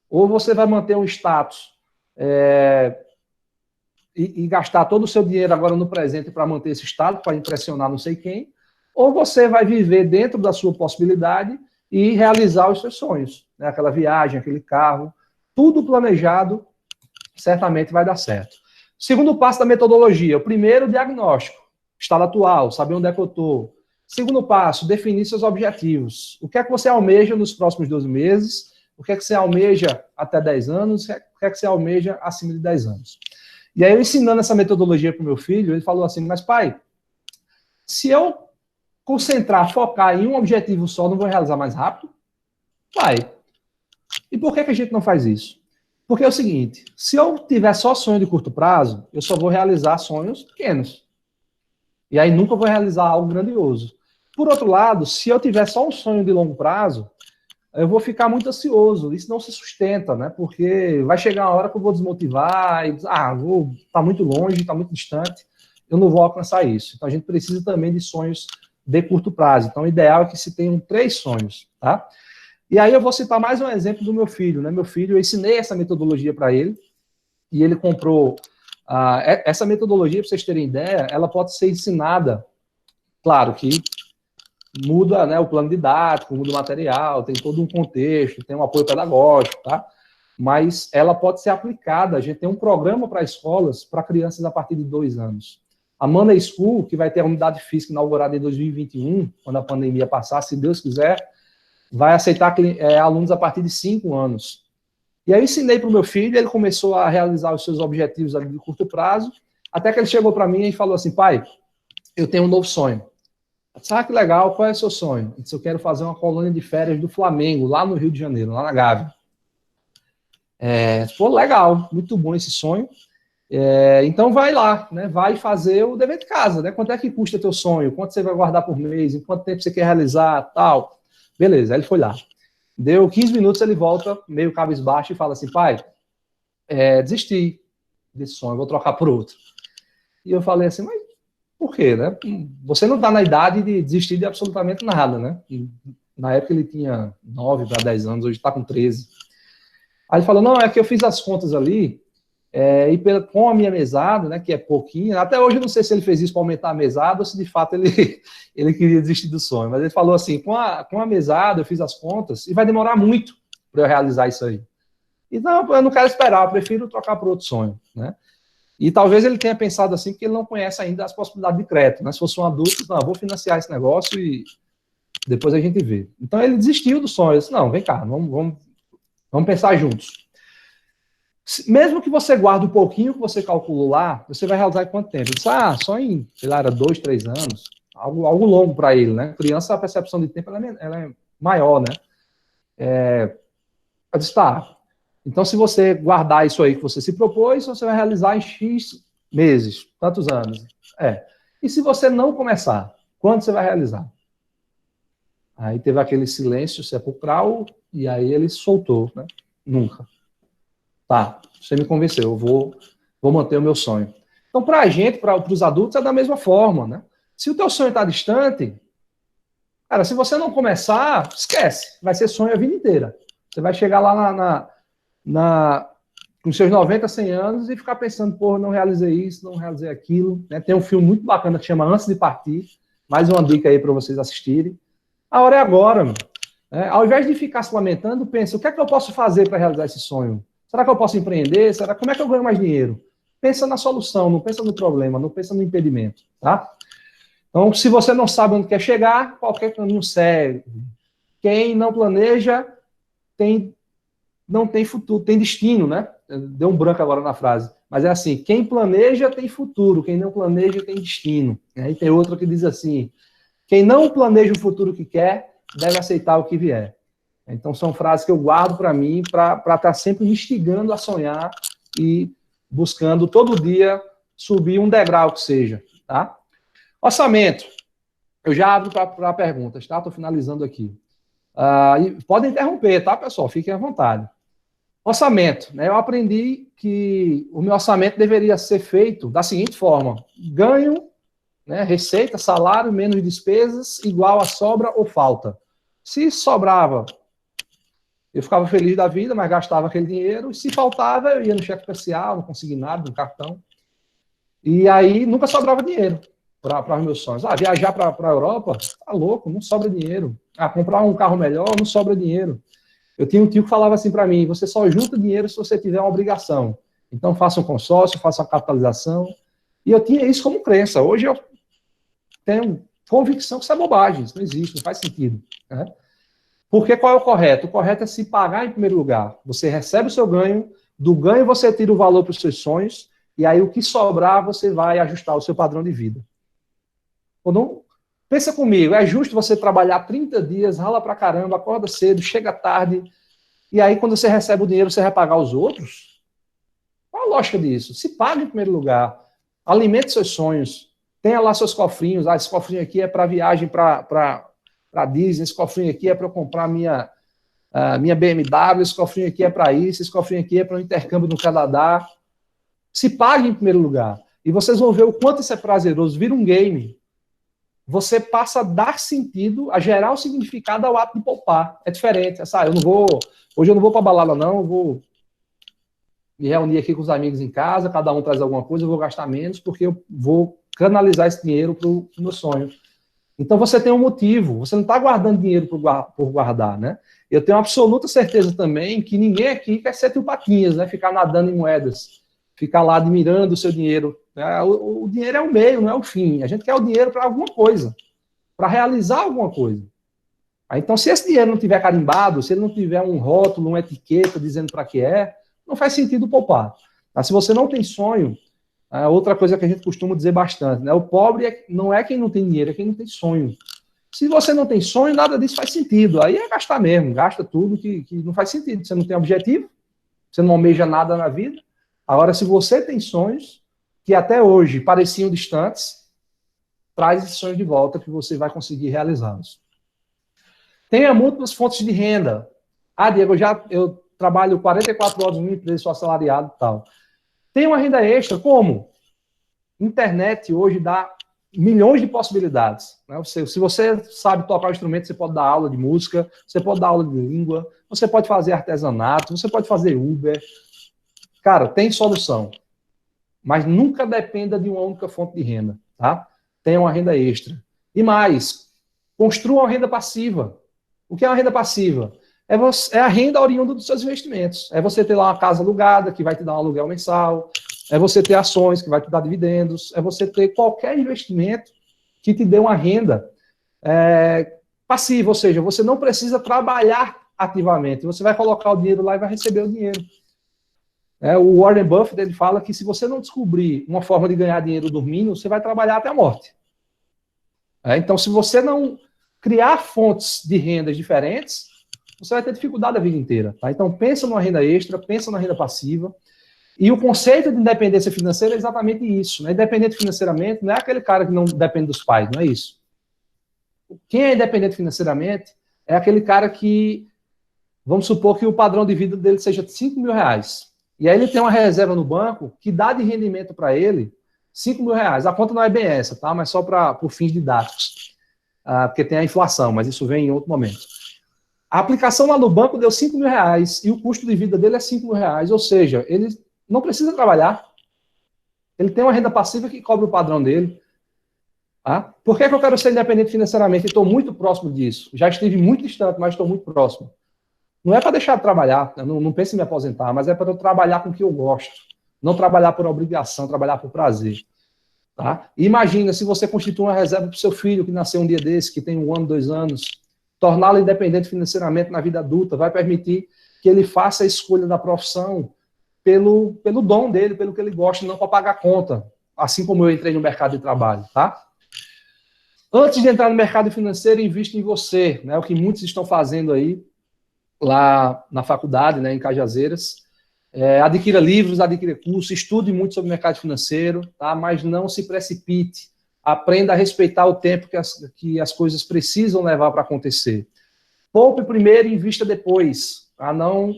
Ou você vai manter um status e gastar todo o seu dinheiro agora no presente para manter esse status, para impressionar não sei quem, ou você vai viver dentro da sua possibilidade e realizar os seus sonhos. Né? Aquela viagem, aquele carro, tudo planejado, certamente vai dar certo. Segundo passo da metodologia, o primeiro, diagnóstico, estado atual, saber onde é que eu estou. Segundo passo, definir seus objetivos. O que é que você almeja nos próximos 12 meses? O que é que você almeja até 10 anos? O que é que você almeja acima de 10 anos? E aí, eu ensinando essa metodologia para o meu filho, ele falou assim, mas pai, se eu concentrar, focar em um objetivo só, não vou realizar mais rápido? Vai. E por que a gente não faz isso? Porque é o seguinte, se eu tiver só sonho de curto prazo, eu só vou realizar sonhos pequenos. E aí nunca vou realizar algo grandioso. Por outro lado, se eu tiver só um sonho de longo prazo, eu vou ficar muito ansioso. Isso não se sustenta, né? Porque vai chegar uma hora que eu vou desmotivar e tá muito longe, tá muito distante, eu não vou alcançar isso. Então a gente precisa também de sonhos de curto prazo. Então o ideal é que se tenham 3 sonhos, tá? E aí eu vou citar mais um exemplo do meu filho, né? Meu filho, eu ensinei essa metodologia para ele e ele comprou essa metodologia, para vocês terem ideia, ela pode ser ensinada, claro que muda, né, o plano didático, muda o material, tem todo um contexto, tem um apoio pedagógico, tá? Mas ela pode ser aplicada, a gente tem um programa para escolas, para crianças a partir de 2 anos. A Money School, que vai ter a unidade física inaugurada em 2021, quando a pandemia passar, se Deus quiser, vai aceitar alunos a partir de 5 anos. E aí eu ensinei para o meu filho, ele começou a realizar os seus objetivos ali de curto prazo, até que ele chegou para mim e falou assim, pai, eu tenho um novo sonho. Sabe que legal, qual é o seu sonho? Eu disse, eu quero fazer uma colônia de férias do Flamengo, lá no Rio de Janeiro, lá na Gávea. Pô, legal, muito bom esse sonho. Então vai lá, né? Vai fazer o dever de casa, né? Quanto é que custa teu sonho? Quanto você vai guardar por mês? Em quanto tempo você quer realizar? Tal. Beleza, aí ele foi lá. Deu 15 minutos, ele volta, meio cabisbaixo, e fala assim, pai, desisti desse sonho, vou trocar por outro. E eu falei assim, mas por quê, né? Você não está na idade de desistir de absolutamente nada, né? E na época ele tinha 9 para 10 anos, hoje está com 13. Aí ele falou, não, é que eu fiz as contas ali, com a minha mesada, né, que é pouquinho, até hoje eu não sei se ele fez isso para aumentar a mesada ou se de fato ele queria desistir do sonho, mas ele falou assim, com a mesada eu fiz as contas e vai demorar muito para eu realizar isso aí. Então eu não quero esperar, eu prefiro trocar por outro sonho, né? E talvez ele tenha pensado assim porque ele não conhece ainda as possibilidades de crédito, né? Se fosse um adulto, não, vou financiar esse negócio e depois a gente vê. Então ele desistiu do sonho, ele disse, não, vem cá, vamos pensar juntos. Mesmo que você guarde um pouquinho que você calculou lá, você vai realizar em quanto tempo? Ele disse, só em, sei lá, era 2, 3 anos, algo longo para ele, né? Criança, a percepção de tempo ela é maior, né? Eu disse, tá. Então, se você guardar isso aí que você se propôs, você vai realizar em X meses, tantos anos. E se você não começar, quando você vai realizar? Aí teve aquele silêncio sepulcral e aí ele soltou, né? Nunca. Tá, você me convenceu, eu vou manter o meu sonho. Então, para a gente, para os adultos, é da mesma forma, né? Se o teu sonho está distante, cara, se você não começar, esquece, vai ser sonho a vida inteira. Você vai chegar lá com seus 90, 100 anos e ficar pensando, porra, não realizei isso, não realizei aquilo. Né? Tem um filme muito bacana que chama Antes de Partir, mais uma dica aí para vocês assistirem. A hora é agora, mano. Ao invés de ficar se lamentando, pensa, o que é que eu posso fazer para realizar esse sonho? Será que eu posso empreender? Como é que eu ganho mais dinheiro? Pensa na solução, não pensa no problema, não pensa no impedimento, tá? Então, se você não sabe onde quer chegar, qualquer caminho serve. Quem não planeja, não tem futuro, tem destino, né? Deu um branco agora na frase. Mas é assim, quem planeja tem futuro, quem não planeja tem destino. Aí tem outra que diz assim, quem não planeja o futuro que quer, deve aceitar o que vier. Então, são frases que eu guardo para mim, para estar sempre me instigando a sonhar e buscando todo dia subir um degrau que seja, tá? Orçamento. Eu já abro para perguntas, tá? Estou finalizando aqui. E podem interromper, tá, pessoal? Fiquem à vontade. Orçamento. Né? Eu aprendi que o meu orçamento deveria ser feito da seguinte forma. Ganho, né, receita, salário, menos despesas, igual a sobra ou falta. Se sobrava, eu ficava feliz da vida, mas gastava aquele dinheiro. E se faltava, eu ia no cheque especial, no consignado, no cartão. E aí nunca sobrava dinheiro para os meus sonhos. Viajar para a Europa, tá louco, não sobra dinheiro. Comprar um carro melhor, não sobra dinheiro. Eu tinha um tio que falava assim para mim, você só junta dinheiro se você tiver uma obrigação. Então faça um consórcio, faça uma capitalização. E eu tinha isso como crença. Hoje eu tenho convicção que isso é bobagem, isso não existe, não faz sentido. Né? Porque qual é o correto? O correto é se pagar em primeiro lugar. Você recebe o seu ganho, do ganho você tira o valor para os seus sonhos, e aí o que sobrar você vai ajustar o seu padrão de vida. Não, pensa comigo, é justo você trabalhar 30 dias, rala pra caramba, acorda cedo, chega tarde, e aí quando você recebe o dinheiro você vai pagar os outros? Qual a lógica disso? Se paga em primeiro lugar, alimente seus sonhos, tenha lá seus cofrinhos, esse cofrinho aqui é para viagem para Disney, esse cofrinho aqui é para eu comprar minha BMW, esse cofrinho aqui é para isso, esse cofrinho aqui é para o intercâmbio no Canadá. Se pague em primeiro lugar. E vocês vão ver o quanto isso é prazeroso. Vira um game. Você passa a dar sentido, a gerar o significado ao ato de poupar. É diferente. Hoje eu não vou para balada, não. Eu vou me reunir aqui com os amigos em casa, cada um traz alguma coisa, eu vou gastar menos, porque eu vou canalizar esse dinheiro para o meu sonho. Então você tem um motivo, você não está guardando dinheiro por guardar, né? Eu tenho absoluta certeza também que ninguém aqui quer ser tio Patinhas, né? Ficar nadando em moedas, ficar lá admirando o seu dinheiro. O dinheiro é o meio, não é o fim. A gente quer o dinheiro para alguma coisa, para realizar alguma coisa. Então, se esse dinheiro não tiver carimbado, se ele não tiver um rótulo, uma etiqueta dizendo para que não faz sentido poupar. Mas se você não tem sonho, outra coisa que a gente costuma dizer bastante, né? O pobre não é quem não tem dinheiro, é quem não tem sonho. Se você não tem sonho, nada disso faz sentido. Aí é gastar mesmo, gasta tudo que não faz sentido. Você não tem objetivo, você não almeja nada na vida. Agora, se você tem sonhos que até hoje pareciam distantes, traz esses sonhos de volta que você vai conseguir realizá-los. Tenha múltiplas fontes de renda. Ah, Diego, eu trabalho 44 horas numa empresa, sou assalariado e tal. Tem uma renda extra, como? Internet hoje dá milhões de possibilidades. Né? Se você sabe tocar o instrumento, você pode dar aula de música, você pode dar aula de língua, você pode fazer artesanato, você pode fazer Uber. Cara, tem solução. Mas nunca dependa de uma única fonte de renda. Tá? Tenha uma renda extra. E mais, construa uma renda passiva. O que é uma renda passiva? É a renda oriunda dos seus investimentos. É você ter lá uma casa alugada, que vai te dar um aluguel mensal. É você ter ações, que vai te dar dividendos. É você ter qualquer investimento que te dê uma renda passiva. Ou seja, você não precisa trabalhar ativamente. Você vai colocar o dinheiro lá e vai receber o dinheiro. O Warren Buffett ele fala que se você não descobrir uma forma de ganhar dinheiro dormindo, você vai trabalhar até a morte. Então, se você não criar fontes de rendas diferentes, você vai ter dificuldade a vida inteira. Tá? Então, pensa numa renda extra, pensa na renda passiva. E o conceito de independência financeira é exatamente isso. Né? Independente financeiramente não é aquele cara que não depende dos pais, não é isso. Quem é independente financeiramente é aquele cara que, vamos supor que o padrão de vida dele seja de 5 mil reais. E aí ele tem uma reserva no banco que dá de rendimento para ele 5 mil reais. A conta não é bem essa, tá? Mas só por fins didáticos. Porque tem a inflação, mas isso vem em outro momento. A aplicação lá no banco deu 5 mil reais e o custo de vida dele é 5 mil reais. Ou seja, ele não precisa trabalhar. Ele tem uma renda passiva que cobre o padrão dele. Tá? Por que eu quero ser independente financeiramente? Estou muito próximo disso. Já estive muito distante, mas estou muito próximo. Não é para deixar de trabalhar, não pense em me aposentar, mas é para eu trabalhar com o que eu gosto. Não trabalhar por obrigação, trabalhar por prazer. Tá? E imagina se você constitui uma reserva para o seu filho que nasceu um dia desse, que tem 1 ano, 2 anos, torná-lo independente financeiramente na vida adulta, vai permitir que ele faça a escolha da profissão pelo dom dele, pelo que ele gosta, não para pagar conta, assim como eu entrei no mercado de trabalho. Tá? Antes de entrar no mercado financeiro, invista em você, né? O que muitos estão fazendo aí, lá na faculdade, né, em Cajazeiras. Adquira livros, adquira cursos, estude muito sobre o mercado financeiro, tá? Mas não se precipite. Aprenda a respeitar o tempo que as coisas precisam levar para acontecer. Poupe primeiro e invista depois. Tá? Não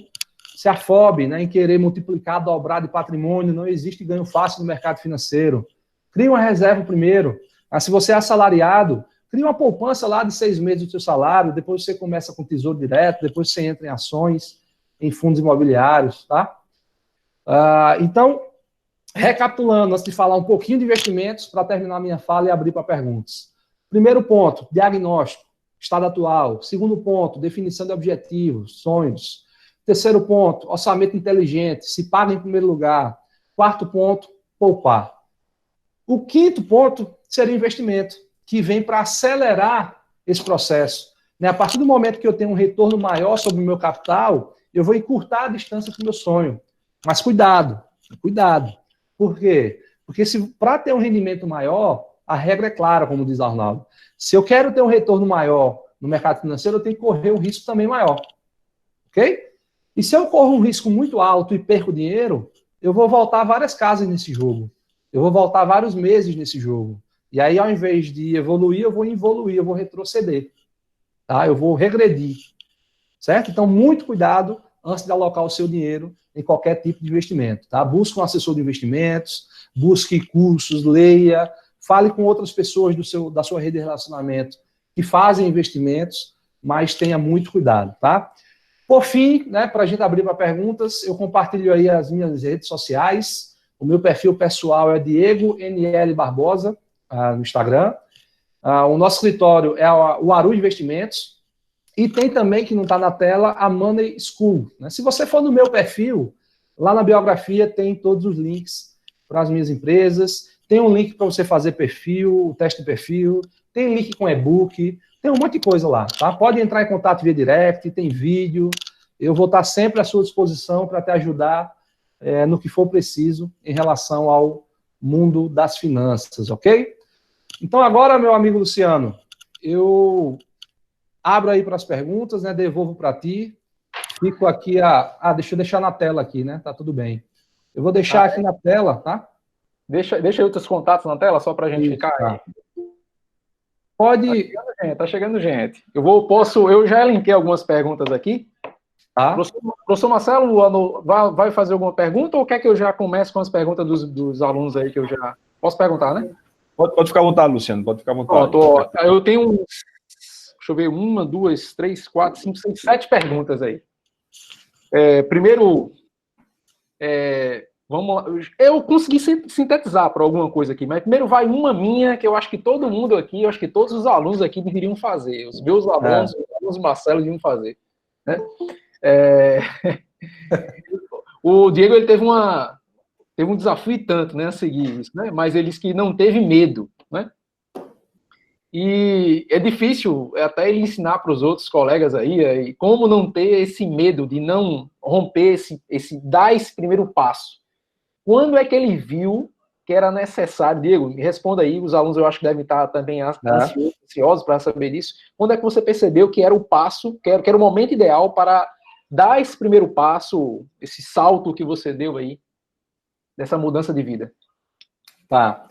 se afobe, né, em querer multiplicar, dobrar de patrimônio. Não existe ganho fácil no mercado financeiro. Crie uma reserva primeiro. Se você é assalariado, cria uma poupança lá de 6 meses do seu salário, depois você começa com tesouro direto, depois você entra em ações, em fundos imobiliários, tá? Então, recapitulando, antes de falar um pouquinho de investimentos, para terminar minha fala e abrir para perguntas. Primeiro ponto, diagnóstico, estado atual. Segundo ponto, definição de objetivos, sonhos. Terceiro ponto, orçamento inteligente, se paga em primeiro lugar. Quarto ponto, poupar. O quinto ponto seria investimento, que vem para acelerar esse processo. Né? A partir do momento que eu tenho um retorno maior sobre o meu capital, eu vou encurtar a distância para o meu sonho. Mas cuidado. Por quê? Porque para ter um rendimento maior, a regra é clara, como diz Arnaldo. Se eu quero ter um retorno maior no mercado financeiro, eu tenho que correr um risco também maior. Ok? E se eu corro um risco muito alto e perco dinheiro, eu vou voltar várias casas nesse jogo. Eu vou voltar vários meses nesse jogo. E aí, ao invés de evoluir, eu vou involuir, eu vou retroceder. Tá? Eu vou regredir. Certo? Então, muito cuidado antes de alocar o seu dinheiro em qualquer tipo de investimento. Tá? Busque um assessor de investimentos, busque cursos, leia, fale com outras pessoas da sua rede de relacionamento que fazem investimentos, mas tenha muito cuidado. Tá? Por fim, né, para a gente abrir para perguntas, eu compartilho aí as minhas redes sociais. O meu perfil pessoal é Diego NL Barbosa, no Instagram. O nosso escritório é o Aru Investimentos. E tem também, que não está na tela, a Money School. Né? Se você for no meu perfil, lá na biografia tem todos os links para as minhas empresas. Tem um link para você fazer perfil, o teste de perfil. Tem link com e-book. Tem um monte de coisa lá. Tá? Pode entrar em contato via direct, tem vídeo. Eu vou estar sempre à sua disposição para te ajudar no que for preciso em relação ao mundo das finanças, ok? Então agora, meu amigo Luciano, eu abro aí para as perguntas, né? Devolvo para ti. Fico aqui deixa eu deixar na tela aqui, né? Tá tudo bem. Eu vou deixar aqui na tela, tá? Deixa aí os teus contatos na tela, só para a gente ficar aí. Pode... Tá chegando gente. Eu já elenquei algumas perguntas aqui. Tá? Professor Marcelo, vai fazer alguma pergunta ou quer que eu já comece com as perguntas dos alunos aí que eu já... Posso perguntar, né? Pode ficar à vontade, Luciano, pode ficar à vontade. Eu tenho, deixa eu ver, 1, 2, 3, 4, 5, 6, 7 perguntas aí. Primeiro, vamos lá. Eu consegui sintetizar para alguma coisa aqui, mas primeiro vai uma minha, que eu acho que todo mundo aqui, eu acho que todos os alunos aqui deveriam fazer. Os meus alunos, os alunos do Marcelo deveriam fazer. Né? O Diego, ele teve um desafio e tanto, né, a seguir isso, né? Mas ele disse que não teve medo, né? E é difícil até ele ensinar para os outros colegas aí como não ter esse medo de não romper, dar esse primeiro passo. Quando é que ele viu que era necessário? Diego, me responda aí, os alunos eu acho que devem estar também ansiosos para saber disso. Quando é que você percebeu que era o passo, que era o momento ideal para dar esse primeiro passo, esse salto que você deu aí, dessa mudança de vida? Tá.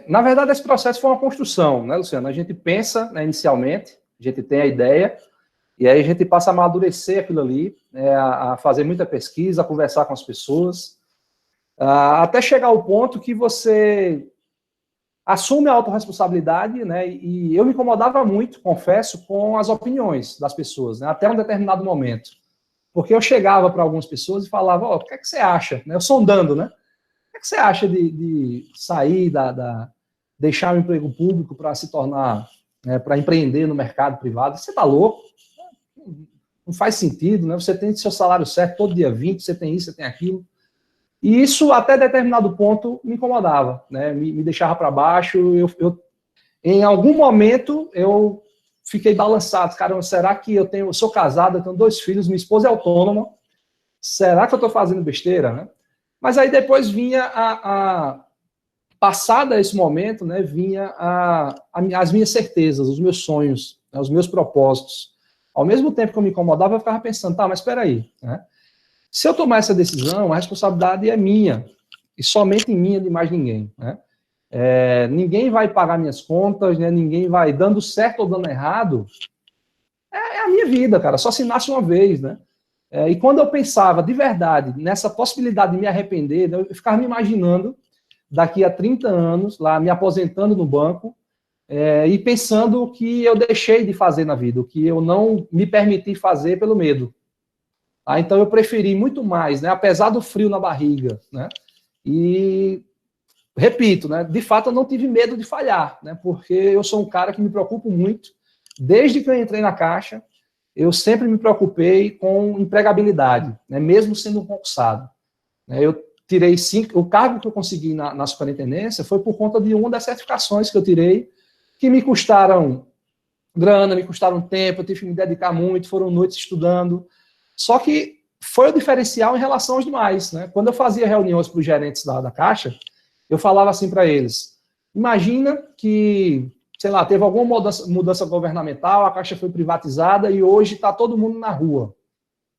Na verdade, esse processo foi uma construção, né, Luciano? A gente pensa, né, inicialmente, a gente tem a ideia, e aí a gente passa a amadurecer aquilo ali, a fazer muita pesquisa, a conversar com as pessoas, até chegar ao ponto que você assume a autorresponsabilidade, né? E eu me incomodava muito, confesso, com as opiniões das pessoas, né, até um determinado momento. Porque eu chegava para algumas pessoas e falava, o que é que você acha? Eu sondando, né? O que é que você acha de sair, deixar o emprego público para se tornar, para empreender no mercado privado? Você está louco? Não faz sentido, né? Você tem seu salário certo todo dia 20, você tem isso, você tem aquilo. E isso, até determinado ponto, me incomodava, né? Me deixava para baixo. Em algum momento, eu fiquei balançado. Caramba, será que eu sou casado, eu tenho 2 filhos, minha esposa é autônoma, será que eu estou fazendo besteira, né? Mas aí depois vinha passada esse momento, né, vinha as minhas certezas, os meus sonhos, né, os meus propósitos. Ao mesmo tempo que eu me incomodava, eu ficava pensando, tá, mas espera aí, né? Se eu tomar essa decisão, a responsabilidade é minha, e somente minha, de mais ninguém, né? Ninguém vai pagar minhas contas, né? Ninguém vai, dando certo ou dando errado, é a minha vida, cara, só se nasce uma vez, né? E quando eu pensava, de verdade, nessa possibilidade de me arrepender, né, eu ficava me imaginando, daqui a 30 anos, lá me aposentando no banco, e pensando o que eu deixei de fazer na vida, o que eu não me permiti fazer pelo medo. Então eu preferi muito mais, né, apesar do frio na barriga, né? E repito, né, de fato eu não tive medo de falhar, né, porque eu sou um cara que me preocupo muito. Desde que eu entrei na Caixa, eu sempre me preocupei com empregabilidade, né, mesmo sendo um concursado. Eu tirei 5, o cargo que eu consegui na superintendência foi por conta de uma das certificações que eu tirei, que me custaram grana, me custaram tempo, eu tive que me dedicar muito, foram noites estudando. Só que foi o diferencial em relação aos demais, né? Quando eu fazia reuniões para os gerentes da Caixa, eu falava assim para eles, imagina que, sei lá, teve alguma mudança governamental, a Caixa foi privatizada e hoje está todo mundo na rua.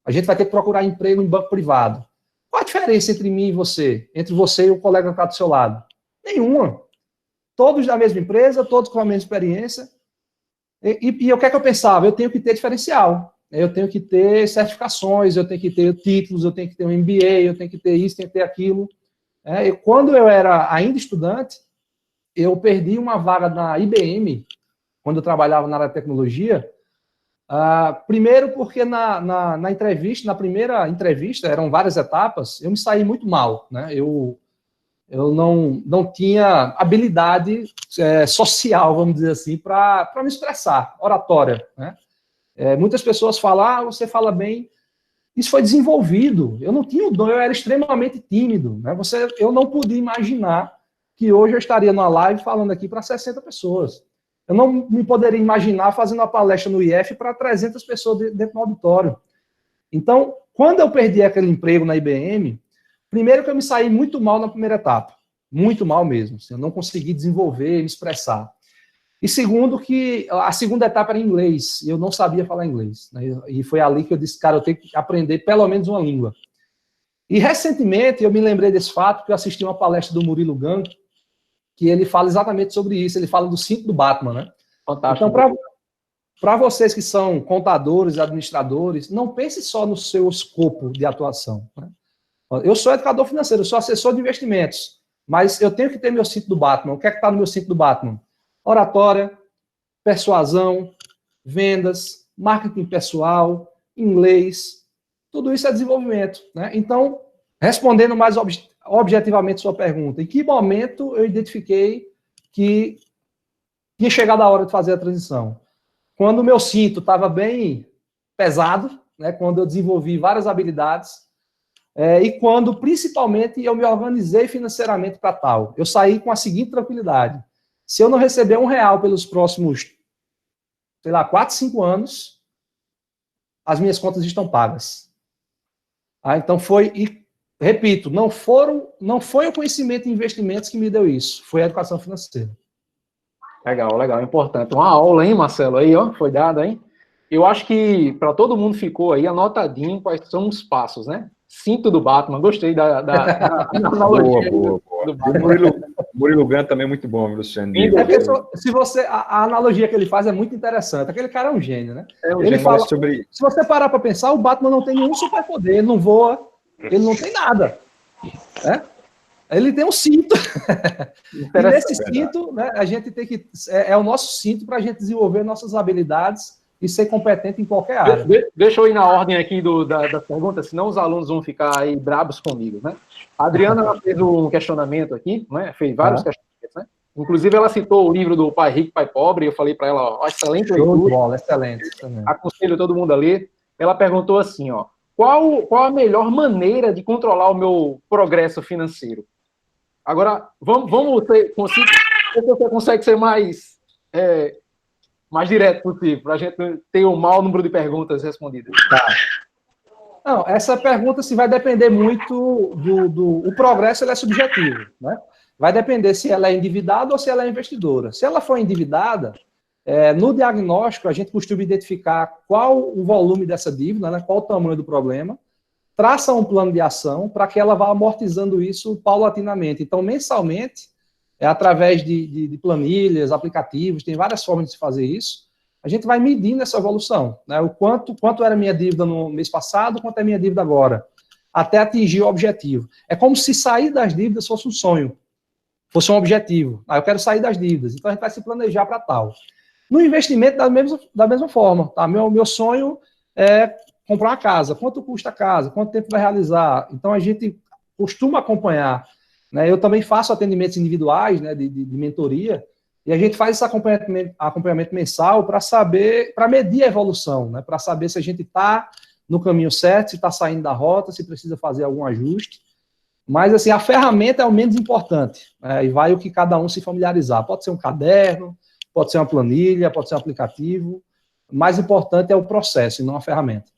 A gente vai ter que procurar emprego em banco privado. Qual a diferença entre mim e você? Entre você e o colega que está do seu lado? Nenhuma. Todos da mesma empresa, todos com a mesma experiência. E o que é que eu pensava? Eu tenho que ter diferencial. Eu tenho que ter certificações, eu tenho que ter títulos, eu tenho que ter um MBA, eu tenho que ter isso, tenho que ter aquilo. Quando eu era ainda estudante, eu perdi uma vaga na IBM, quando eu trabalhava na área de tecnologia. Primeiro porque na entrevista, na primeira entrevista, eram várias etapas, eu me saí muito mal, né? Eu não tinha habilidade social, vamos dizer assim, para me expressar, oratória, né? Muitas pessoas falam, você fala bem. Isso foi desenvolvido. Eu não tinha o dom, eu era extremamente tímido, né? Eu não podia imaginar que hoje eu estaria numa live falando aqui para 60 pessoas. Eu não me poderia imaginar fazendo uma palestra no IF para 300 pessoas dentro do auditório. Então, quando eu perdi aquele emprego na IBM, primeiro que eu me saí muito mal na primeira etapa. Muito mal mesmo. Eu não consegui desenvolver, me expressar. E segundo que a segunda etapa era em inglês. E eu não sabia falar inglês, né? E foi ali que eu disse, cara, eu tenho que aprender pelo menos uma língua. E recentemente eu me lembrei desse fato, que eu assisti uma palestra do Murilo Gun, que ele fala exatamente sobre isso, ele fala do cinto do Batman, né? Fantástico. Então, para vocês que são contadores, administradores, não pense só no seu escopo de atuação, né? Eu sou educador financeiro, eu sou assessor de investimentos, mas eu tenho que ter meu cinto do Batman. O que é que está no meu cinto do Batman? Oratória, persuasão, vendas, marketing pessoal, inglês, tudo isso é desenvolvimento, né? Então, respondendo mais objetivamente sua pergunta, em que momento eu identifiquei que tinha chegado a hora de fazer a transição? Quando o meu cinto estava bem pesado, né? Quando eu desenvolvi várias habilidades, e quando, principalmente, eu me organizei financeiramente para tal. Eu saí com a seguinte tranquilidade: se eu não receber R$1 pelos próximos, sei lá, 4, 5 anos, as minhas contas estão pagas. Então e repito, não foi o conhecimento em investimentos que me deu isso, foi a educação financeira. Legal, legal, importante. Uma aula, hein, Marcelo? Aí, ó, foi dada, hein? Eu acho que para todo mundo ficou aí anotadinho quais são os passos, né? Cinto do Batman, gostei da analogia. Boa. O Murilo Gant também é muito bom, Luciano. A analogia que ele faz é muito interessante. Aquele cara é um gênio, né? Ele fala sobre... Se você parar para pensar, o Batman não tem nenhum superpoder, ele não voa, ele não tem nada, né? Ele tem um cinto. E nesse cinto, né, a gente tem que... É o nosso cinto para a gente desenvolver nossas habilidades e ser competente em qualquer área. Deixa eu ir na ordem aqui da pergunta, senão os alunos vão ficar aí brabos comigo, né? A Adriana ela fez um questionamento aqui, né? Fez vários questionamentos, né? Inclusive, ela citou o livro do Pai Rico, Pai Pobre, eu falei para ela, ó, excelente leitura. Bola, excelente. Aconselho todo mundo a ler. Ela perguntou assim, ó, qual a melhor maneira de controlar o meu progresso financeiro? Agora, vamos ver se você consegue ser mais direto possível, para a gente ter o maior número de perguntas respondidas. Tá. Não, essa pergunta vai depender muito o progresso, ele é subjetivo, né? Vai depender se ela é endividada ou se ela é investidora. Se ela for endividada, no diagnóstico a gente costuma identificar qual o volume dessa dívida, né? Qual o tamanho do problema, traça um plano de ação para que ela vá amortizando isso paulatinamente. Então, mensalmente, através de planilhas, aplicativos, tem várias formas de se fazer isso, a gente vai medindo essa evolução, né? O quanto era a minha dívida no mês passado, quanto é a minha dívida agora, até atingir o objetivo. É como se sair das dívidas fosse um sonho, fosse um objetivo. Eu quero sair das dívidas, então a gente vai se planejar para tal. No investimento, da mesma forma, tá? Meu sonho é comprar uma casa. Quanto custa a casa? Quanto tempo vai realizar? Então a gente costuma acompanhar, né? Eu também faço atendimentos individuais, né, de mentoria, e a gente faz esse acompanhamento mensal para medir a evolução, né, para saber se a gente está no caminho certo, se está saindo da rota, se precisa fazer algum ajuste. Mas, assim, a ferramenta é o menos importante, né, e vai o que cada um se familiarizar. Pode ser um caderno, pode ser uma planilha, pode ser um aplicativo. O mais importante é o processo e não a ferramenta.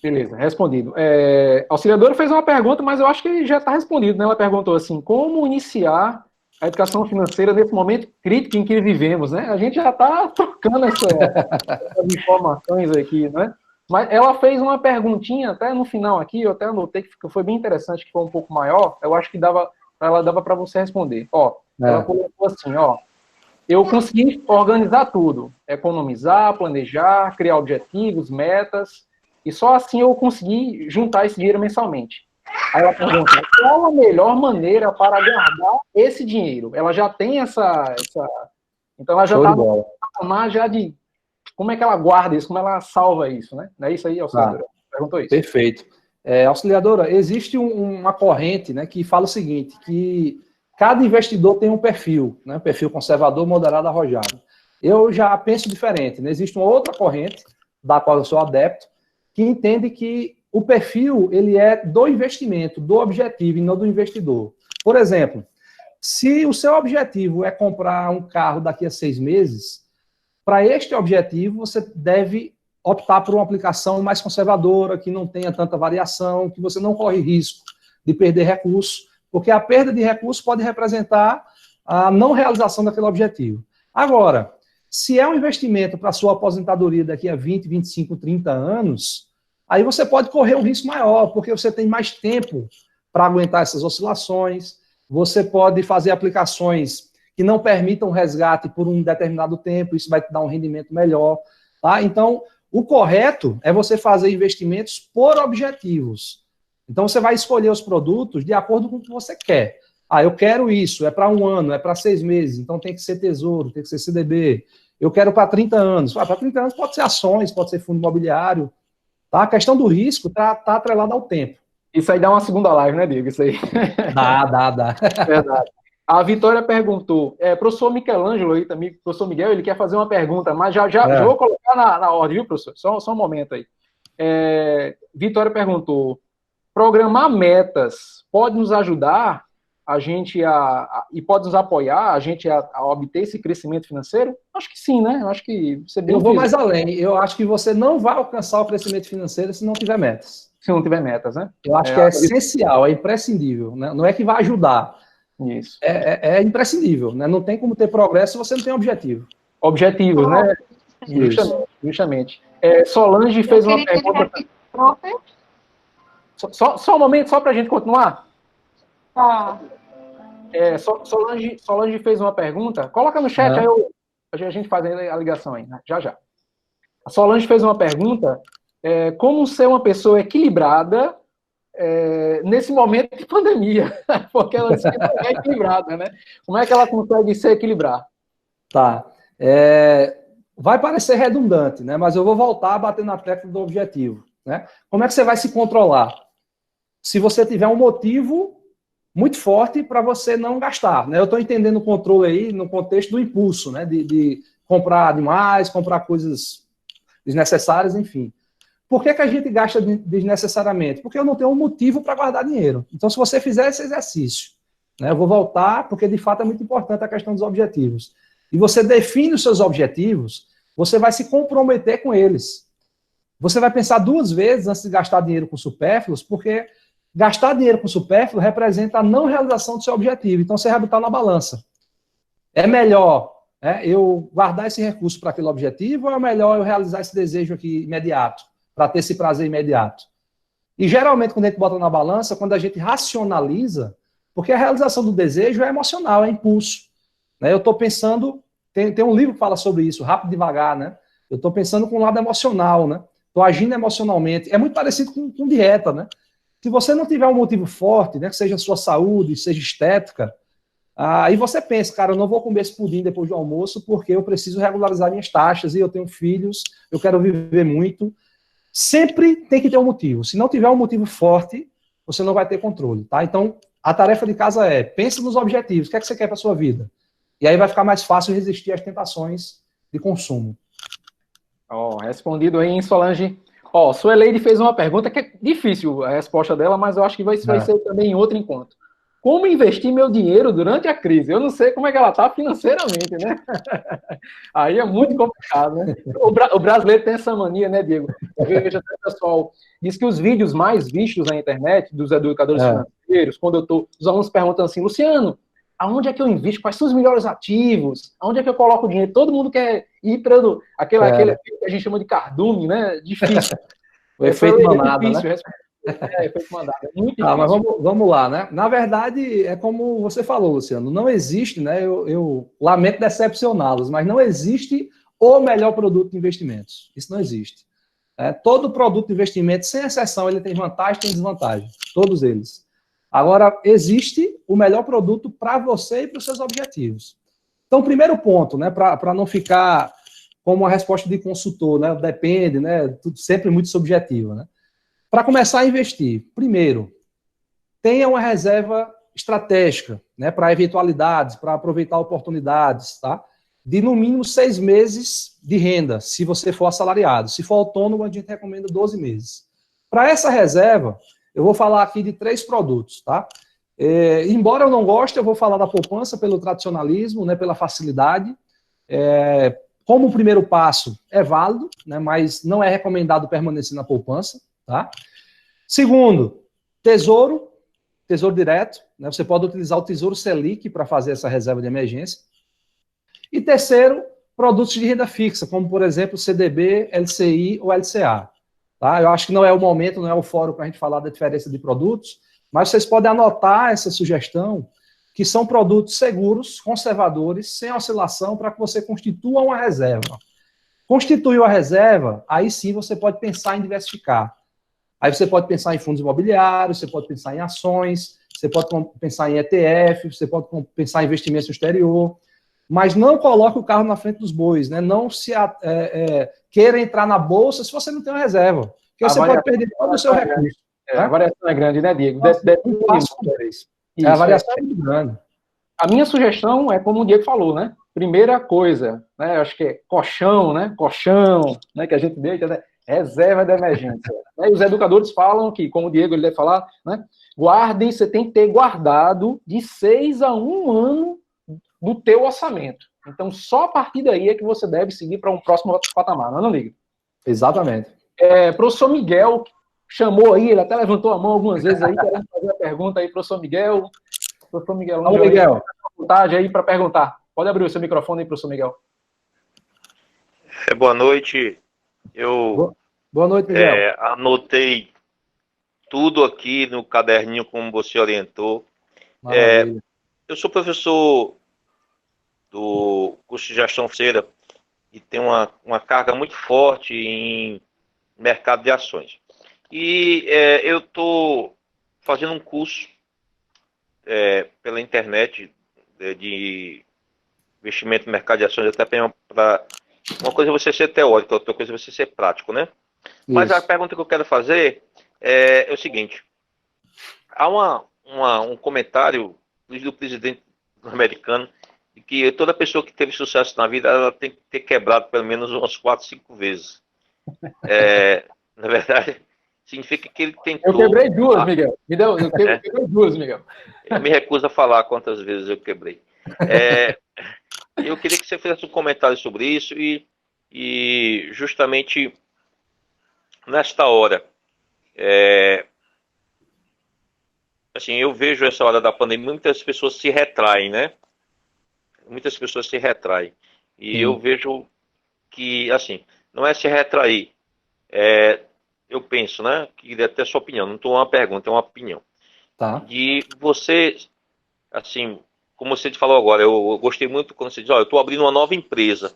Beleza, respondido. A auxiliadora fez uma pergunta, mas eu acho que já está respondido, né? Ela perguntou assim, como iniciar a educação financeira nesse momento crítico em que vivemos, né? A gente já está trocando essas informações aqui, né? Mas ela fez uma perguntinha até no final aqui, eu até anotei que foi bem interessante, que foi um pouco maior, eu acho que ela dava para você responder. Ela colocou assim, eu consegui organizar tudo, economizar, planejar, criar objetivos, metas, e só assim eu consegui juntar esse dinheiro mensalmente. Aí ela pergunta, qual a melhor maneira para guardar esse dinheiro? Ela já tem essa... Então ela já está no patamar já de como é que ela guarda isso, como ela salva isso, né? Não é isso aí, auxiliadora? Perguntou isso. Perfeito. Auxiliadora, existe uma corrente, né, que fala o seguinte, que cada investidor tem um perfil, né, perfil conservador, moderado, arrojado. Eu já penso diferente, né? Existe uma outra corrente, da qual eu sou adepto, que entende que o perfil, ele é do investimento, do objetivo e não do investidor. Por exemplo, se o seu objetivo é comprar um carro daqui a 6 meses, para este objetivo você deve optar por uma aplicação mais conservadora, que não tenha tanta variação, que você não corre risco de perder recursos, porque a perda de recursos pode representar a não realização daquele objetivo. Agora, se é um investimento para a sua aposentadoria daqui a 20, 25, 30 anos, aí você pode correr um risco maior, porque você tem mais tempo para aguentar essas oscilações, você pode fazer aplicações que não permitam resgate por um determinado tempo, isso vai te dar um rendimento melhor, tá? Então, o correto é você fazer investimentos por objetivos. Então, você vai escolher os produtos de acordo com o que você quer. Ah, eu quero isso, é para 1 ano, é para 6 meses, então tem que ser tesouro, tem que ser CDB. Eu quero para 30 anos. Para 30 anos pode ser ações, pode ser fundo imobiliário. Tá? A questão do risco tá atrelada ao tempo. Isso aí dá uma segunda live, né, Diego? Isso aí. Dá. Verdade. A Vitória perguntou, professor Michelangelo aí também, professor Miguel, ele quer fazer uma pergunta, mas já vou colocar na ordem, viu, professor? Só um momento aí. Vitória perguntou, programar metas pode nos ajudar a gente e pode nos apoiar a gente a obter esse crescimento financeiro? Acho que sim, né? Acho que você Eu vou mais além. Eu acho que você não vai alcançar o crescimento financeiro se não tiver metas. Se não tiver metas, né? Eu acho que é essencial, é imprescindível. Né? Não é que vai ajudar. Isso. É imprescindível. Né? Não tem como ter progresso se você não tem objetivo. Objetivos, né? Justamente. Solange fez uma pergunta. Só um momento, só para a gente continuar. Tá. Solange fez uma pergunta. Coloca no chat, aí a gente faz a ligação aí, né? Já. A Solange fez uma pergunta. Como ser uma pessoa equilibrada nesse momento de pandemia? Porque ela disse que não é equilibrada, né? Como é que ela consegue se equilibrar? Tá. Vai parecer redundante, né? Mas eu vou voltar a bater na tecla do objetivo. Né? Como é que você vai se controlar? Se você tiver um motivo muito forte para você não gastar. Né? Eu estou entendendo o controle aí no contexto do impulso, né? De comprar demais, comprar coisas desnecessárias, enfim. Por que a gente gasta desnecessariamente? Porque eu não tenho um motivo para guardar dinheiro. Então, se você fizer esse exercício, né, eu vou voltar, porque de fato é muito importante a questão dos objetivos. E você define os seus objetivos, você vai se comprometer com eles. Você vai pensar 2 vezes antes de gastar dinheiro com supérfluos, porque gastar dinheiro com supérfluo representa a não realização do seu objetivo. Então, você vai botar na balança. É melhor eu guardar esse recurso para aquele objetivo ou é melhor eu realizar esse desejo aqui imediato? Para ter esse prazer imediato. E geralmente, quando a gente bota na balança, quando a gente racionaliza, porque a realização do desejo é emocional, é impulso. Né? Eu estou pensando, tem um livro que fala sobre isso, Rápido e Devagar, né? Eu estou pensando com o lado emocional, né? Estou agindo emocionalmente. É muito parecido com dieta, né? Se você não tiver um motivo forte, né, que seja sua saúde, seja estética, aí você pensa, cara, eu não vou comer esse pudim depois do almoço porque eu preciso regularizar minhas taxas e eu tenho filhos, eu quero viver muito. Sempre tem que ter um motivo. Se não tiver um motivo forte, você não vai ter controle, tá? Então, a tarefa de casa pense nos objetivos. O que é que você quer para a sua vida? E aí vai ficar mais fácil resistir às tentações de consumo. Respondido aí, hein, Solange? Sueleide fez uma pergunta que é difícil a resposta dela, mas eu acho que vai ser também em outro encontro. Como investir meu dinheiro durante a crise? Eu não sei como é que ela está financeiramente, né? Aí é muito complicado, né? O brasileiro tem essa mania, né, Diego? Eu vejo até o pessoal diz que os vídeos mais vistos na internet dos educadores financeiros, quando os alunos perguntam assim, Luciano, aonde é que eu invisto? Quais são os melhores ativos? Aonde é que eu coloco o dinheiro? Todo mundo quer ir para aquele que a gente chama de cardume, né? Difícil. O efeito manada, né? Efeito manada. É muito difícil. Mas vamos lá, né? Na verdade, é como você falou, Luciano, não existe, né? Eu lamento decepcioná-los, mas não existe o melhor produto de investimentos. Isso não existe. Todo produto de investimento, sem exceção, ele tem vantagem e tem desvantagem. Todos eles. Agora, existe o melhor produto para você e para os seus objetivos. Então, primeiro ponto, né? Para não ficar como uma resposta de consultor, né? Depende, né? Tudo sempre muito subjetivo, né? Para começar a investir, primeiro, tenha uma reserva estratégica, né, para eventualidades, para aproveitar oportunidades, tá? De no mínimo 6 meses de renda, se você for assalariado. Se for autônomo, a gente recomenda 12 meses. Para essa reserva, eu vou falar aqui de 3 produtos, tá? Embora eu não goste, eu vou falar da poupança pelo tradicionalismo, né, pela facilidade. Como o primeiro passo é válido, né, mas não é recomendado permanecer na poupança. Tá? Segundo, tesouro direto, né? Você pode utilizar o Tesouro Selic para fazer essa reserva de emergência. E terceiro, produtos de renda fixa, como por exemplo CDB, LCI ou LCA. Tá? Eu acho que não é o momento, não é o fórum para a gente falar da diferença de produtos, mas vocês podem anotar essa sugestão, que são produtos seguros, conservadores, sem oscilação, para que você constitua uma reserva. Constituiu a reserva, aí sim você pode pensar em diversificar. Aí você pode pensar em fundos imobiliários, você pode pensar em ações, você pode pensar em ETF, você pode pensar em investimentos no exterior, mas não coloque o carro na frente dos bois, né? Não se queira entrar na bolsa se você não tem uma reserva, porque você pode perder todo o seu recurso. A variação é grande, né, Diego? A variação é muito grande. A minha sugestão é como o Diego falou, né? Primeira coisa, né? Acho que é colchão, né? Colchão, né? Que a gente deita, né? Reserva de emergência. E os educadores falam que, como o Diego ele deve falar, né? Guardem, você tem que ter guardado de 6 a 1 ano do teu orçamento. Então, só a partir daí é que você deve seguir para um próximo patamar, não é, Liga? Exatamente. Professor Miguel chamou aí, ele até levantou a mão algumas vezes aí, querendo fazer a pergunta aí, professor Miguel. Professor Miguel, Alô, Miguel. Vontade aí para perguntar. Pode abrir o seu microfone aí, professor Miguel. Boa noite. Boa noite, Miguel. Anotei tudo aqui no caderninho, como você orientou. Eu sou professor do curso de gestão financeira e tenho uma carga muito forte em mercado de ações. E eu estou fazendo um curso pela internet de investimento no mercado de ações, até para uma coisa é você ser teórico, outra coisa é você ser prático, né? Isso. Mas a pergunta que eu quero fazer é o seguinte: há um comentário do presidente americano de que toda pessoa que teve sucesso na vida ela tem que ter quebrado pelo menos umas 4, 5 vezes. Na verdade, significa que ele tentou... Eu quebrei 2, Miguel. Eu quebrei 2, Miguel. Eu me recuso a falar quantas vezes eu quebrei. Eu queria que você fizesse um comentário sobre isso e justamente nesta hora, assim, eu vejo essa hora da pandemia, muitas pessoas se retraem, né? Muitas pessoas se retraem. E eu vejo que, assim, não é se retrair, eu penso, né? Queria ter a sua opinião, não estou uma pergunta, é uma opinião. Tá. De você, assim, como você falou agora, eu gostei muito quando você diz, eu estou abrindo uma nova empresa.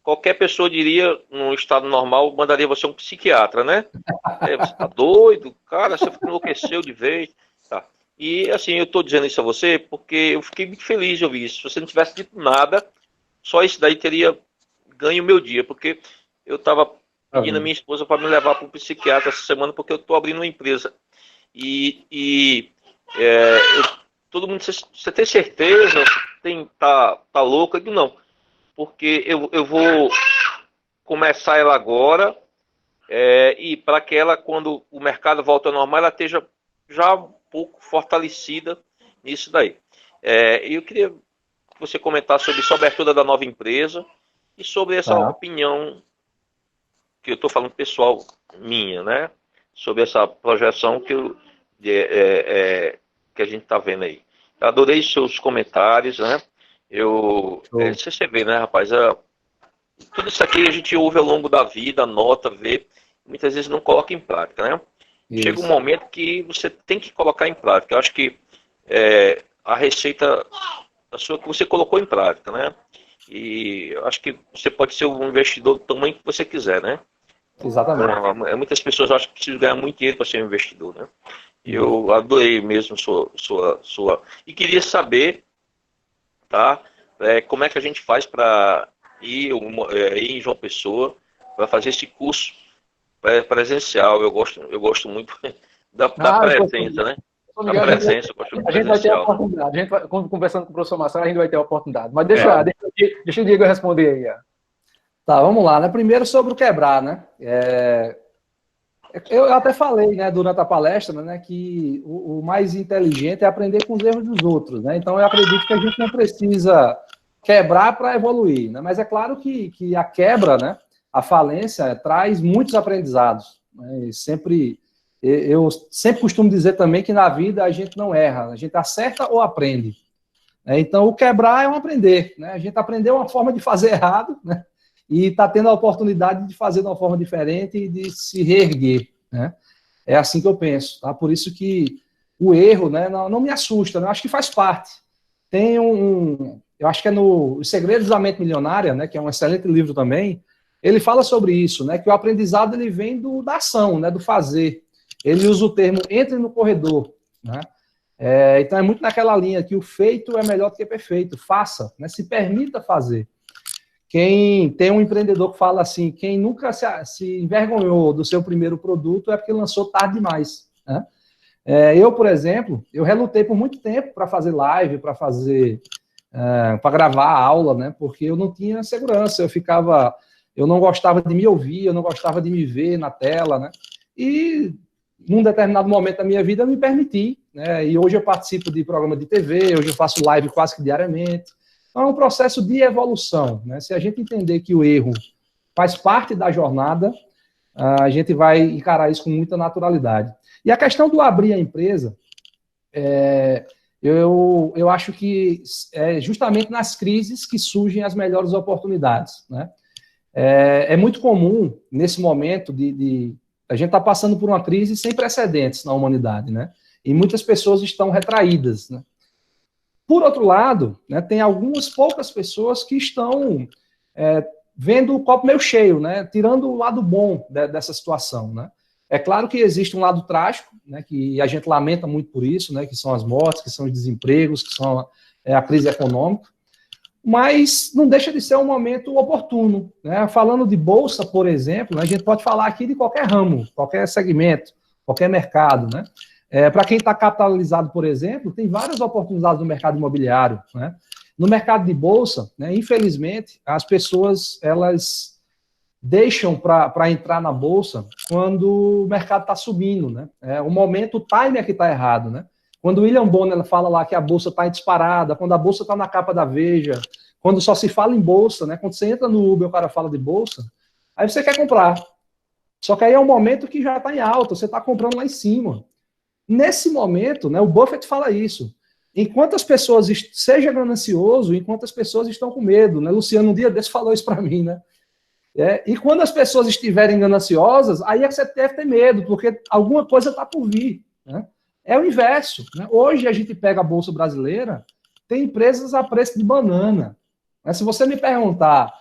Qualquer pessoa diria, num estado normal, mandaria você um psiquiatra, né? Você tá doido, cara, você enlouqueceu de vez. Tá. E, assim, eu estou dizendo isso a você porque eu fiquei muito feliz de ouvir isso. Se você não tivesse dito nada, só isso daí teria ganho o meu dia, porque eu estava pedindo a minha esposa para me levar para um psiquiatra essa semana, porque eu estou abrindo uma empresa. Todo mundo, você tem certeza? Você tá louco? Eu digo, não, porque eu vou começar ela agora, e para que ela, quando o mercado volta ao normal, ela esteja já um pouco fortalecida nisso daí. Eu queria que você comentasse sobre a abertura da nova empresa e sobre essa opinião que eu estou falando pessoal minha, né? Sobre essa projeção que a gente está vendo aí. Eu adorei seus comentários, né? Você vê, né, rapaz? Tudo isso aqui a gente ouve ao longo da vida, anota, vê, muitas vezes não coloca em prática, né? Isso. Chega um momento que você tem que colocar em prática. Eu acho que a receita a sua que você colocou em prática, né? E eu acho que você pode ser um investidor do tamanho que você quiser, né? Exatamente. Muitas pessoas acham que precisam ganhar muito dinheiro para ser um investidor, né? E eu adorei mesmo sua... E queria saber, tá? Como é que a gente faz para ir em João Pessoa para fazer esse curso presencial? Eu gosto muito da presença, né? Da presença, a gente vai ter a oportunidade. Conversando com o professor Marcelo, a gente vai ter a oportunidade. Mas deixa o Diego responder aí. Tá, vamos lá, né? Primeiro sobre o quebrar, né? Eu até falei, né, durante a palestra, né, que o mais inteligente é aprender com os erros dos outros, né? Então eu acredito que a gente não precisa quebrar para evoluir, né? Mas é claro que a quebra, né, a falência traz muitos aprendizados, né? Eu sempre costumo dizer também que na vida a gente não erra, a gente acerta ou aprende. Então o quebrar é um aprender, né? A gente aprendeu uma forma de fazer errado, né? E está tendo a oportunidade de fazer de uma forma diferente e de se reerguer, né? É assim que eu penso, tá? Por isso que o erro, né, não me assusta, né? Eu acho que faz parte. tem eu acho que é no Os Segredos da Mente Milionária, né, que é um excelente livro também, ele fala sobre isso, né, que o aprendizado ele vem da ação, né, do fazer. Ele usa o termo entre no corredor, né? Então é muito naquela linha que o feito é melhor do que perfeito. Faça, né, se permita fazer. Quem tem um empreendedor que fala assim, quem nunca se envergonhou do seu primeiro produto é porque lançou tarde demais, né? Eu, por exemplo, eu relutei por muito tempo para fazer live, para gravar a aula, né? Porque eu não tinha segurança, eu não gostava de me ouvir, eu não gostava de me ver na tela, né? E num determinado momento da minha vida eu me permiti, né? E hoje eu participo de programa de TV, hoje eu faço live quase que diariamente. Então é um processo de evolução, né? Se a gente entender que o erro faz parte da jornada, a gente vai encarar isso com muita naturalidade. E a questão do abrir a empresa, eu acho que é justamente nas crises que surgem as melhores oportunidades, né? É muito comum, nesse momento, a gente está passando por uma crise sem precedentes na humanidade, né? E muitas pessoas estão retraídas, né? Por outro lado, né, tem algumas poucas pessoas que estão vendo o copo meio cheio, né? Tirando o lado bom dessa situação, né? É claro que existe um lado trágico, né, que a gente lamenta muito por isso, né, que são as mortes, que são os desempregos, que são a crise econômica, mas não deixa de ser um momento oportuno, né? Falando de bolsa, por exemplo, né, a gente pode falar aqui de qualquer ramo, qualquer segmento, qualquer mercado, né? Para quem está capitalizado, por exemplo, tem várias oportunidades no mercado imobiliário, né? No mercado de bolsa, né, infelizmente, as pessoas elas deixam para entrar na bolsa quando o mercado está subindo, né? O momento, o time é que está errado, né? Quando o William Bonner fala lá que a bolsa está disparada, quando a bolsa está na capa da Veja, quando só se fala em bolsa, né? Quando você entra no Uber, o cara fala de bolsa, aí você quer comprar. Só que aí é um momento que já está em alta, você está comprando lá em cima. Nesse momento, né, o Buffett fala isso. Enquanto as pessoas seja ganancioso, enquanto as pessoas estão com medo, né? Luciano um dia desse falou isso para mim, né? E quando as pessoas estiverem gananciosas, aí é que você deve ter medo, porque alguma coisa está por vir, né? É o inverso, né? Hoje a gente pega a Bolsa Brasileira, tem empresas a preço de banana. Mas se você me perguntar,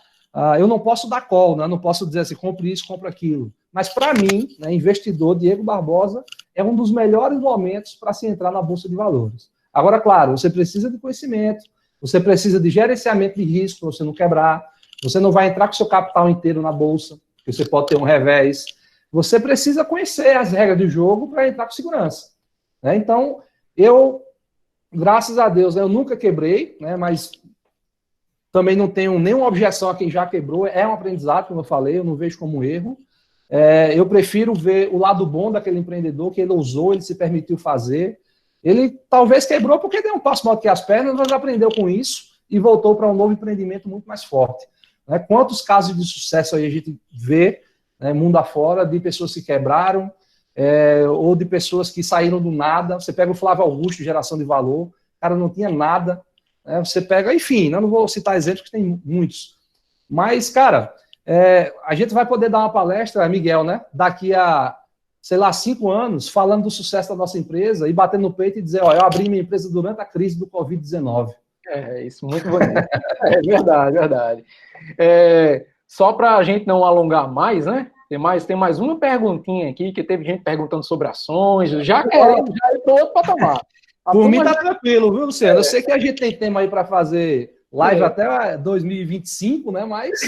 eu não posso dar call, né? Não posso dizer assim, compre isso, compre aquilo. Mas para mim, né, investidor Diego Barbosa, é um dos melhores momentos para se entrar na Bolsa de Valores. Agora, claro, você precisa de conhecimento, você precisa de gerenciamento de risco para você não quebrar, você não vai entrar com o seu capital inteiro na Bolsa, porque você pode ter um revés. Você precisa conhecer as regras do jogo para entrar com segurança, né? Então, graças a Deus, eu nunca quebrei, né, mas também não tenho nenhuma objeção a quem já quebrou, é um aprendizado, como eu falei, eu não vejo como um erro. Eu prefiro ver o lado bom daquele empreendedor, que ele ousou, ele se permitiu fazer. Ele talvez quebrou porque deu um passo maior que as pernas, mas aprendeu com isso e voltou para um novo empreendimento muito mais forte. Né? Quantos casos de sucesso aí a gente vê, né, mundo afora, de pessoas que quebraram, ou de pessoas que saíram do nada. Você pega o Flávio Augusto, Geração de Valor, o cara não tinha nada. Né? Você pega, enfim, não vou citar exemplos, que tem muitos. Mas, cara, a gente vai poder dar uma palestra, Miguel, né? Daqui a, sei lá, 5 anos, falando do sucesso da nossa empresa e batendo no peito e dizer, ó, eu abri minha empresa durante a crise do Covid-19. Isso, muito bonito. Verdade, verdade. Só para a gente não alongar mais, né? Tem mais uma perguntinha aqui, que teve gente perguntando sobre ações, já querendo já ir para outro patamar. Por mim tá tranquilo, viu, Luciano? Eu sei que a gente tem tema aí para fazer live até 2025, né? Mas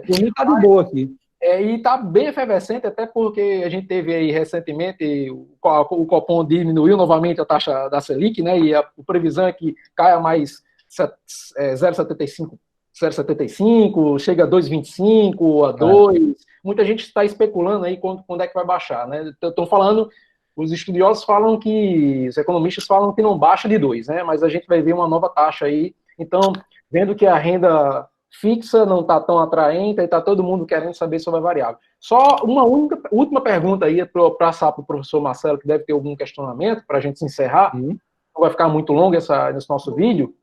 por mim tá de boa aqui. E tá bem efervescente, até porque a gente teve aí recentemente o Copom diminuiu novamente a taxa da Selic, né? E a previsão é que caia mais 0,75, chega a 2,25, a 2. Muita gente está especulando aí quando é que vai baixar, né? Estão falando, os estudiosos falam que, os economistas falam que não baixa de 2, né? Mas a gente vai ver uma nova taxa aí. Então, vendo que a renda fixa não está tão atraente e está todo mundo querendo saber sobre a variável. Só uma última pergunta aí para passar para o professor Marcelo, que deve ter algum questionamento, para a gente se encerrar. Não vai ficar muito longo esse nosso vídeo.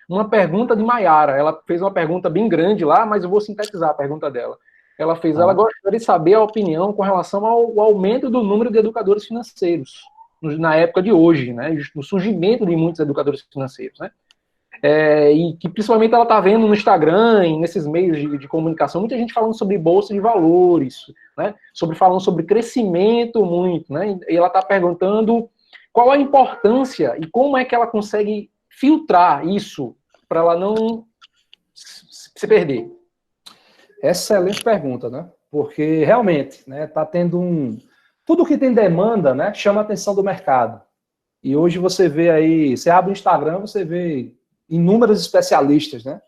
Uma pergunta de Maiara. Ela fez uma pergunta bem grande lá, mas eu vou sintetizar a pergunta dela. Ela gostaria de saber a opinião com relação ao aumento do número de educadores financeiros. na época de hoje, né? No surgimento de muitos educadores financeiros, né? E que principalmente ela está vendo no Instagram e nesses meios de comunicação, muita gente falando sobre bolsa de valores, né? Falando sobre crescimento muito, né? E ela está perguntando qual a importância e como é que ela consegue filtrar isso para ela não se perder. Excelente pergunta, né? Porque realmente, né, tá tendo tudo que tem demanda, né, chama a atenção do mercado. E hoje você vê aí, você abre o Instagram, você vê inúmeros especialistas, né?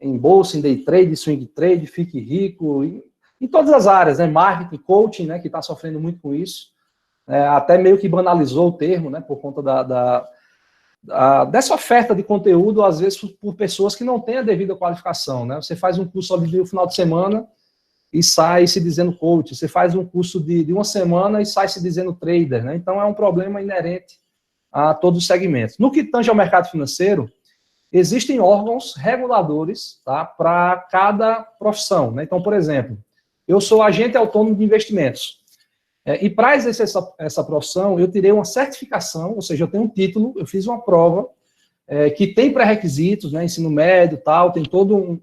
Em bolsa, em day trade, swing trade, fique rico, em todas as áreas, né? Marketing, coaching, né? Que está sofrendo muito com isso. Até meio que banalizou o termo, né? Por conta dessa oferta de conteúdo, às vezes, por pessoas que não têm a devida qualificação, né? Você faz um curso no final de semana e sai se dizendo coach. Você faz um curso de uma semana e sai se dizendo trader, né? Então, é um problema inerente a todos os segmentos. No que tange ao mercado financeiro, existem órgãos reguladores, tá, para cada profissão, né? Então, por exemplo, eu sou agente autônomo de investimentos. E para exercer essa profissão, eu tirei uma certificação, ou seja, eu tenho um título, eu fiz uma prova que tem pré-requisitos, né, ensino médio, tal, tem todo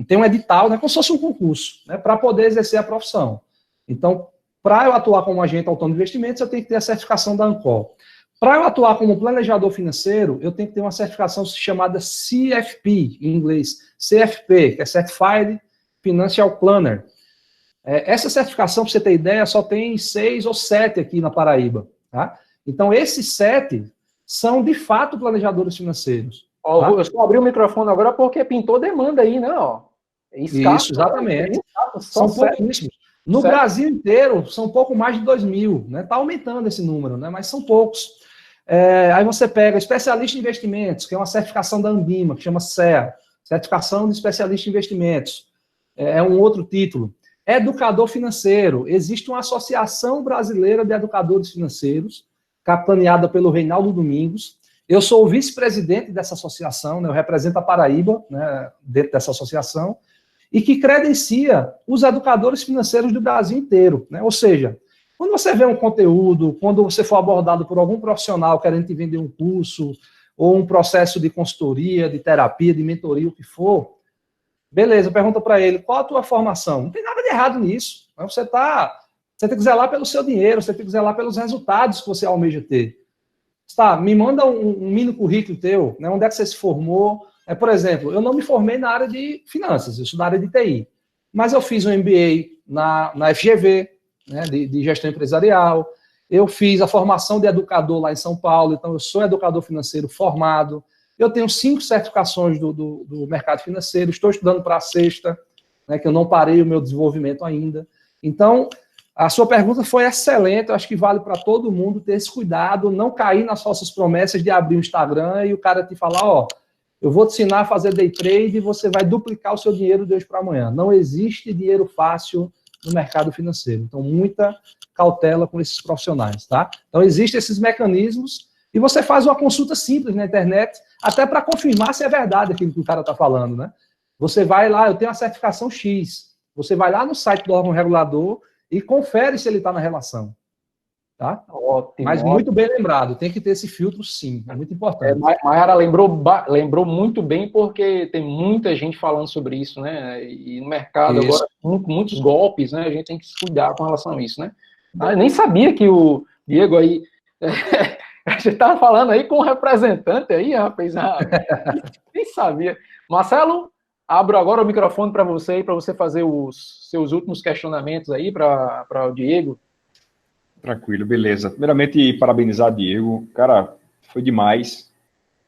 tem um edital, né, como se fosse um concurso, né, para poder exercer a profissão. Então, para eu atuar como agente autônomo de investimentos, eu tenho que ter a certificação da ANCOL. Para eu atuar como planejador financeiro, eu tenho que ter uma certificação chamada CFP, em inglês, CFP, que é Certified Financial Planner. Essa certificação, para você ter ideia, só tem 6 ou 7 aqui na Paraíba. Tá? Então, esses 7 são, de fato, planejadores financeiros. Tá? Eu só abri o microfone agora porque pintou demanda aí, né? Isso, exatamente. São pouquíssimos. No Brasil inteiro, são pouco mais de 2.000. Né? Está aumentando esse número, né? Mas são poucos. Aí você pega especialista em investimentos, que é uma certificação da Ambima, que chama CEA, Certificação de Especialista em Investimentos. É um outro título. Educador financeiro. Existe uma Associação Brasileira de Educadores Financeiros, capitaneada pelo Reinaldo Domingos. Eu sou o vice-presidente dessa associação, né? Eu represento a Paraíba, né, dentro dessa associação, e que credencia os educadores financeiros do Brasil inteiro. Né? Ou seja, quando você vê um conteúdo, quando você for abordado por algum profissional querendo te vender um curso, ou um processo de consultoria, de terapia, de mentoria, o que for, beleza, pergunta para ele, qual a tua formação? Não tem nada de errado nisso. Você tem que zelar pelo seu dinheiro, você tem que zelar pelos resultados que você almeja ter. Me manda um mini currículo teu, né? Onde é que você se formou? Por exemplo, eu não me formei na área de finanças, eu sou da área de TI, mas eu fiz um MBA na FGV, né, de gestão empresarial, eu fiz a formação de educador lá em São Paulo, então eu sou educador financeiro formado, eu tenho 5 certificações do mercado financeiro, estou estudando para a 6ª, né, que eu não parei o meu desenvolvimento ainda. Então, a sua pergunta foi excelente, eu acho que vale para todo mundo ter esse cuidado, não cair nas falsas promessas de abrir o Instagram e o cara te falar, eu vou te ensinar a fazer day trade e você vai duplicar o seu dinheiro de hoje para amanhã. Não existe dinheiro fácil no mercado financeiro. Então, muita cautela com esses profissionais, tá? Então, existem esses mecanismos e você faz uma consulta simples na internet, até para confirmar se é verdade aquilo que o cara está falando, né? Você vai lá, eu tenho a certificação X, você vai lá no site do órgão regulador e confere se ele está na relação. Tá? Ótimo. Mas muito bem lembrado, tem que ter esse filtro sim, é muito importante. Mayara lembrou muito bem, porque tem muita gente falando sobre isso, né? E no mercado isso. Agora, muitos golpes, né? A gente tem que se cuidar com relação a isso, né? Eu nem sabia que o Diego aí... A gente estava falando aí com um representante aí, rapaz. Nem sabia. Marcelo, abro agora o microfone para você fazer os seus últimos questionamentos aí para o Diego. Tranquilo, beleza. Primeiramente, parabenizar o Diego. Cara, foi demais.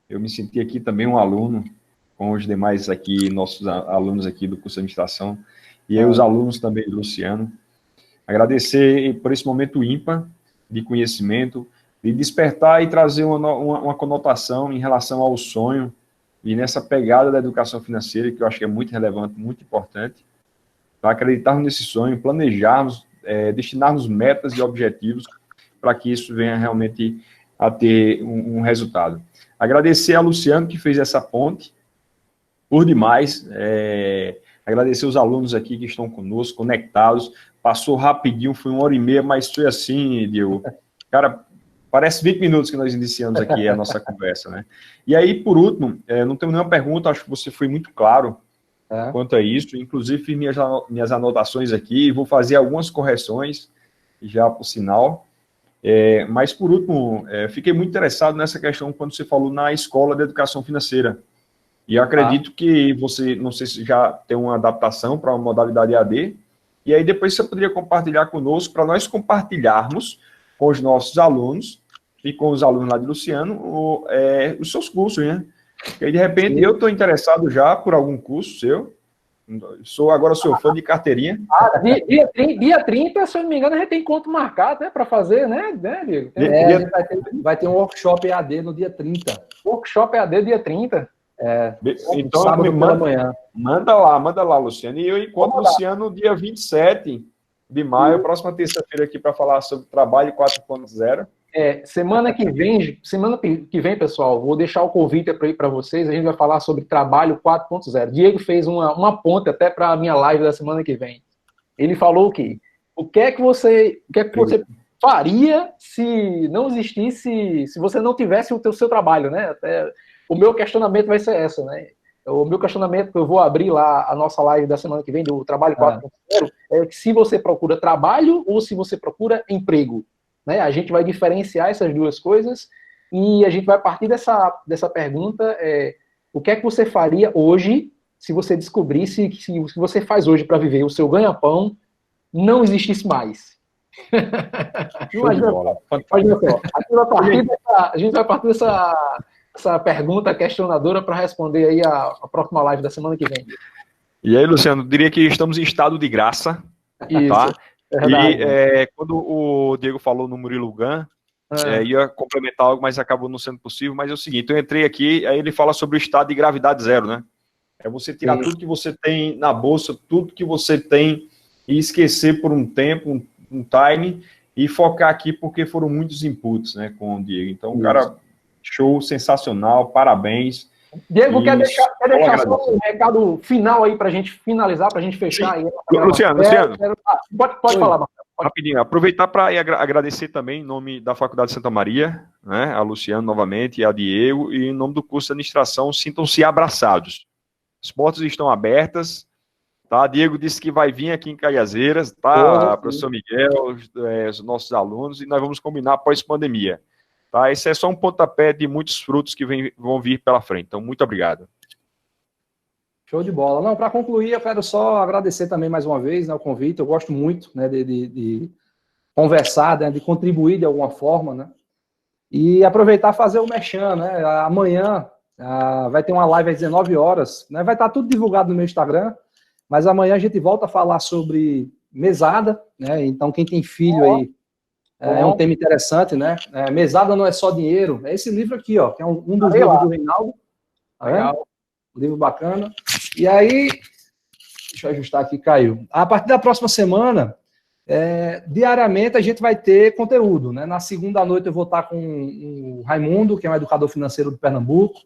Eu me senti aqui também um aluno, com os demais aqui, nossos alunos aqui do curso de administração, e aí os alunos também do Luciano. Agradecer por esse momento ímpar de conhecimento, de despertar e trazer uma conotação em relação ao sonho e nessa pegada da educação financeira, que eu acho que é muito relevante, muito importante, para acreditarmos nesse sonho, planejarmos, destinarmos metas e objetivos para que isso venha realmente a ter um resultado. Agradecer a Luciano, que fez essa ponte, por demais, agradecer os alunos aqui que estão conosco, conectados, passou rapidinho, foi 1h30, mas foi assim, Diego, Cara, parece 20 minutos que nós iniciamos aqui a nossa conversa, né? E aí, por último, não tenho nenhuma pergunta, acho que você foi muito claro quanto a isso, inclusive fiz minhas anotações aqui, vou fazer algumas correções, já por sinal, mas por último, fiquei muito interessado nessa questão quando você falou na escola de educação financeira, e eu acredito que você, não sei se já tem uma adaptação para uma modalidade EAD, e aí depois você poderia compartilhar conosco, para nós compartilharmos com os nossos alunos, e com os alunos lá de Luciano, os seus cursos, né? E aí, de repente, eu estou interessado já por algum curso seu. Agora sou fã de carteirinha. Dia 30, se eu não me engano, a gente tem encontro marcado, né, para fazer, né, Diego? Vai ter um workshop EAD no dia 30. Workshop EAD dia 30. Então, sábado pela manhã. Manda lá, Luciano. E eu encontro o Luciano dia 27 de maio, próxima terça-feira aqui para falar sobre trabalho 4.0. Semana que vem, pessoal, vou deixar o convite para vocês, a gente vai falar sobre trabalho 4.0. Diego fez uma ponte até para a minha live da semana que vem. Ele falou que o que é que você faria se não existisse, se você não tivesse o seu trabalho, né? Até, o meu questionamento vai ser essa, né? O meu questionamento, que eu vou abrir lá a nossa live da semana que vem, do Trabalho 4.0, é que se você procura trabalho ou se você procura emprego. Né? A gente vai diferenciar essas duas coisas e a gente vai partir dessa pergunta, o que é que você faria hoje se você descobrisse que o que você faz hoje para viver o seu ganha-pão não existisse mais? Imagina só. A gente vai partir dessa pergunta questionadora para responder aí a próxima live da semana que vem. E aí, Luciano, diria que estamos em estado de graça. Isso. Tá? E quando o Diego falou no Murilo Gun, ia complementar algo, mas acabou não sendo possível. Mas é o seguinte, eu entrei aqui, aí ele fala sobre o estado de gravidade zero, né? É você tirar tudo que você tem na bolsa, tudo que você tem e esquecer por um tempo, um time, e focar aqui porque foram muitos inputs, né, com o Diego. Então, cara, show, sensacional, parabéns. Diego, quer deixar só um recado final aí pra gente finalizar, pra gente fechar aí? Luciano. Pode falar, Marcelo. Rapidinho, aproveitar para agradecer também em nome da Faculdade de Santa Maria, né, a Luciano novamente, e a Diego, e em nome do curso de administração, sintam-se abraçados. As portas estão abertas, tá? Diego disse que vai vir aqui em Cajazeiras, tá? Professor Miguel, os nossos alunos, e nós vamos combinar após pandemia. Tá? Esse é só um pontapé de muitos frutos que vão vir pela frente. Então, muito obrigado. Show de bola. Não, para concluir, eu quero só agradecer também mais uma vez, né, o convite. Eu gosto muito, né, de conversar, né, de contribuir de alguma forma, né? E aproveitar e fazer o merchan, né? Amanhã vai ter uma live às 19 horas, né? Vai estar tudo divulgado no meu Instagram, mas amanhã a gente volta a falar sobre mesada, né? Então, quem tem filho aí, é um tema interessante, né? Mesada não é só dinheiro. É esse livro aqui, ó, que é um dos livros do Reinaldo. Legal. Um livro bacana. E aí, deixa eu ajustar aqui, caiu. A partir da próxima semana, diariamente a gente vai ter conteúdo, né? Na segunda noite eu vou estar com o Raimundo, que é um educador financeiro do Pernambuco.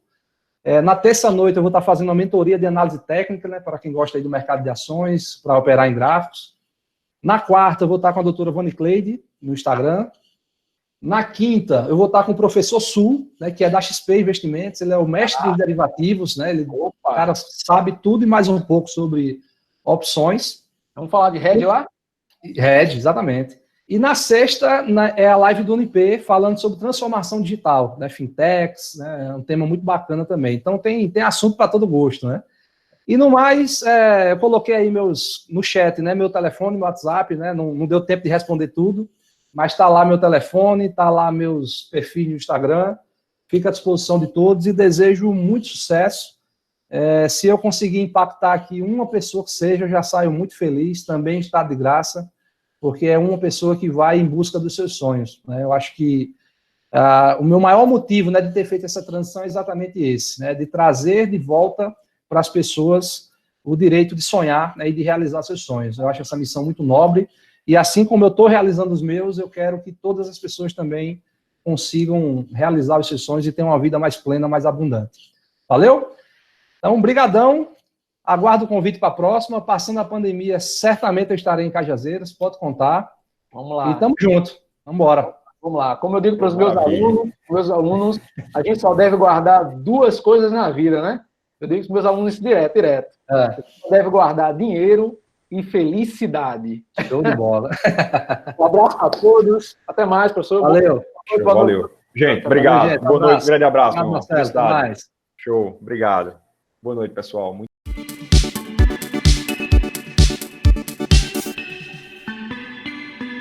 Na terça-noite eu vou estar fazendo uma mentoria de análise técnica, né? Para quem gosta aí do mercado de ações, para operar em gráficos. Na quarta eu vou estar com a doutora Vani Cleide, no Instagram. Na quinta, eu vou estar com o professor Sul, né, que é da XP Investimentos, ele é o mestre dos derivativos, né, o cara sabe tudo e mais um pouco sobre opções. Vamos falar de hedge lá? Hedge, exatamente. E na sexta é a live do UNIP, falando sobre transformação digital, né, fintechs, né, é um tema muito bacana também. Então tem assunto para todo gosto, né. E no mais, eu coloquei aí no chat, né, meu telefone, meu WhatsApp, né, não deu tempo de responder tudo, mas está lá meu telefone, está lá meus perfis no Instagram, fica à disposição de todos e desejo muito sucesso. Se eu conseguir impactar aqui uma pessoa que seja, eu já saio muito feliz, também está de graça, porque é uma pessoa que vai em busca dos seus sonhos, né? Eu acho que o meu maior motivo, né, de ter feito essa transição é exatamente esse, né, de trazer de volta para as pessoas o direito de sonhar, né, e de realizar seus sonhos. Eu acho essa missão muito nobre. E assim como eu estou realizando os meus, eu quero que todas as pessoas também consigam realizar os seus sonhos e ter uma vida mais plena, mais abundante. Valeu? Então, brigadão. Aguardo o convite para a próxima. Passando a pandemia, certamente eu estarei em Cajazeiras, pode contar. Vamos lá. E tamo junto. Vamos embora. Vamos lá. Como eu digo para os meus alunos, a gente só deve guardar 2 coisas na vida, né? Eu digo para os meus alunos isso direto. Você só deve guardar dinheiro e felicidade. Show de bola. Um abraço a todos. Até mais, professor. Valeu. Show, valeu. Gente, obrigado. Gente, Boa noite. Grande abraço, meu irmão. Marcelo, até mais. Show. Obrigado. Boa noite, pessoal.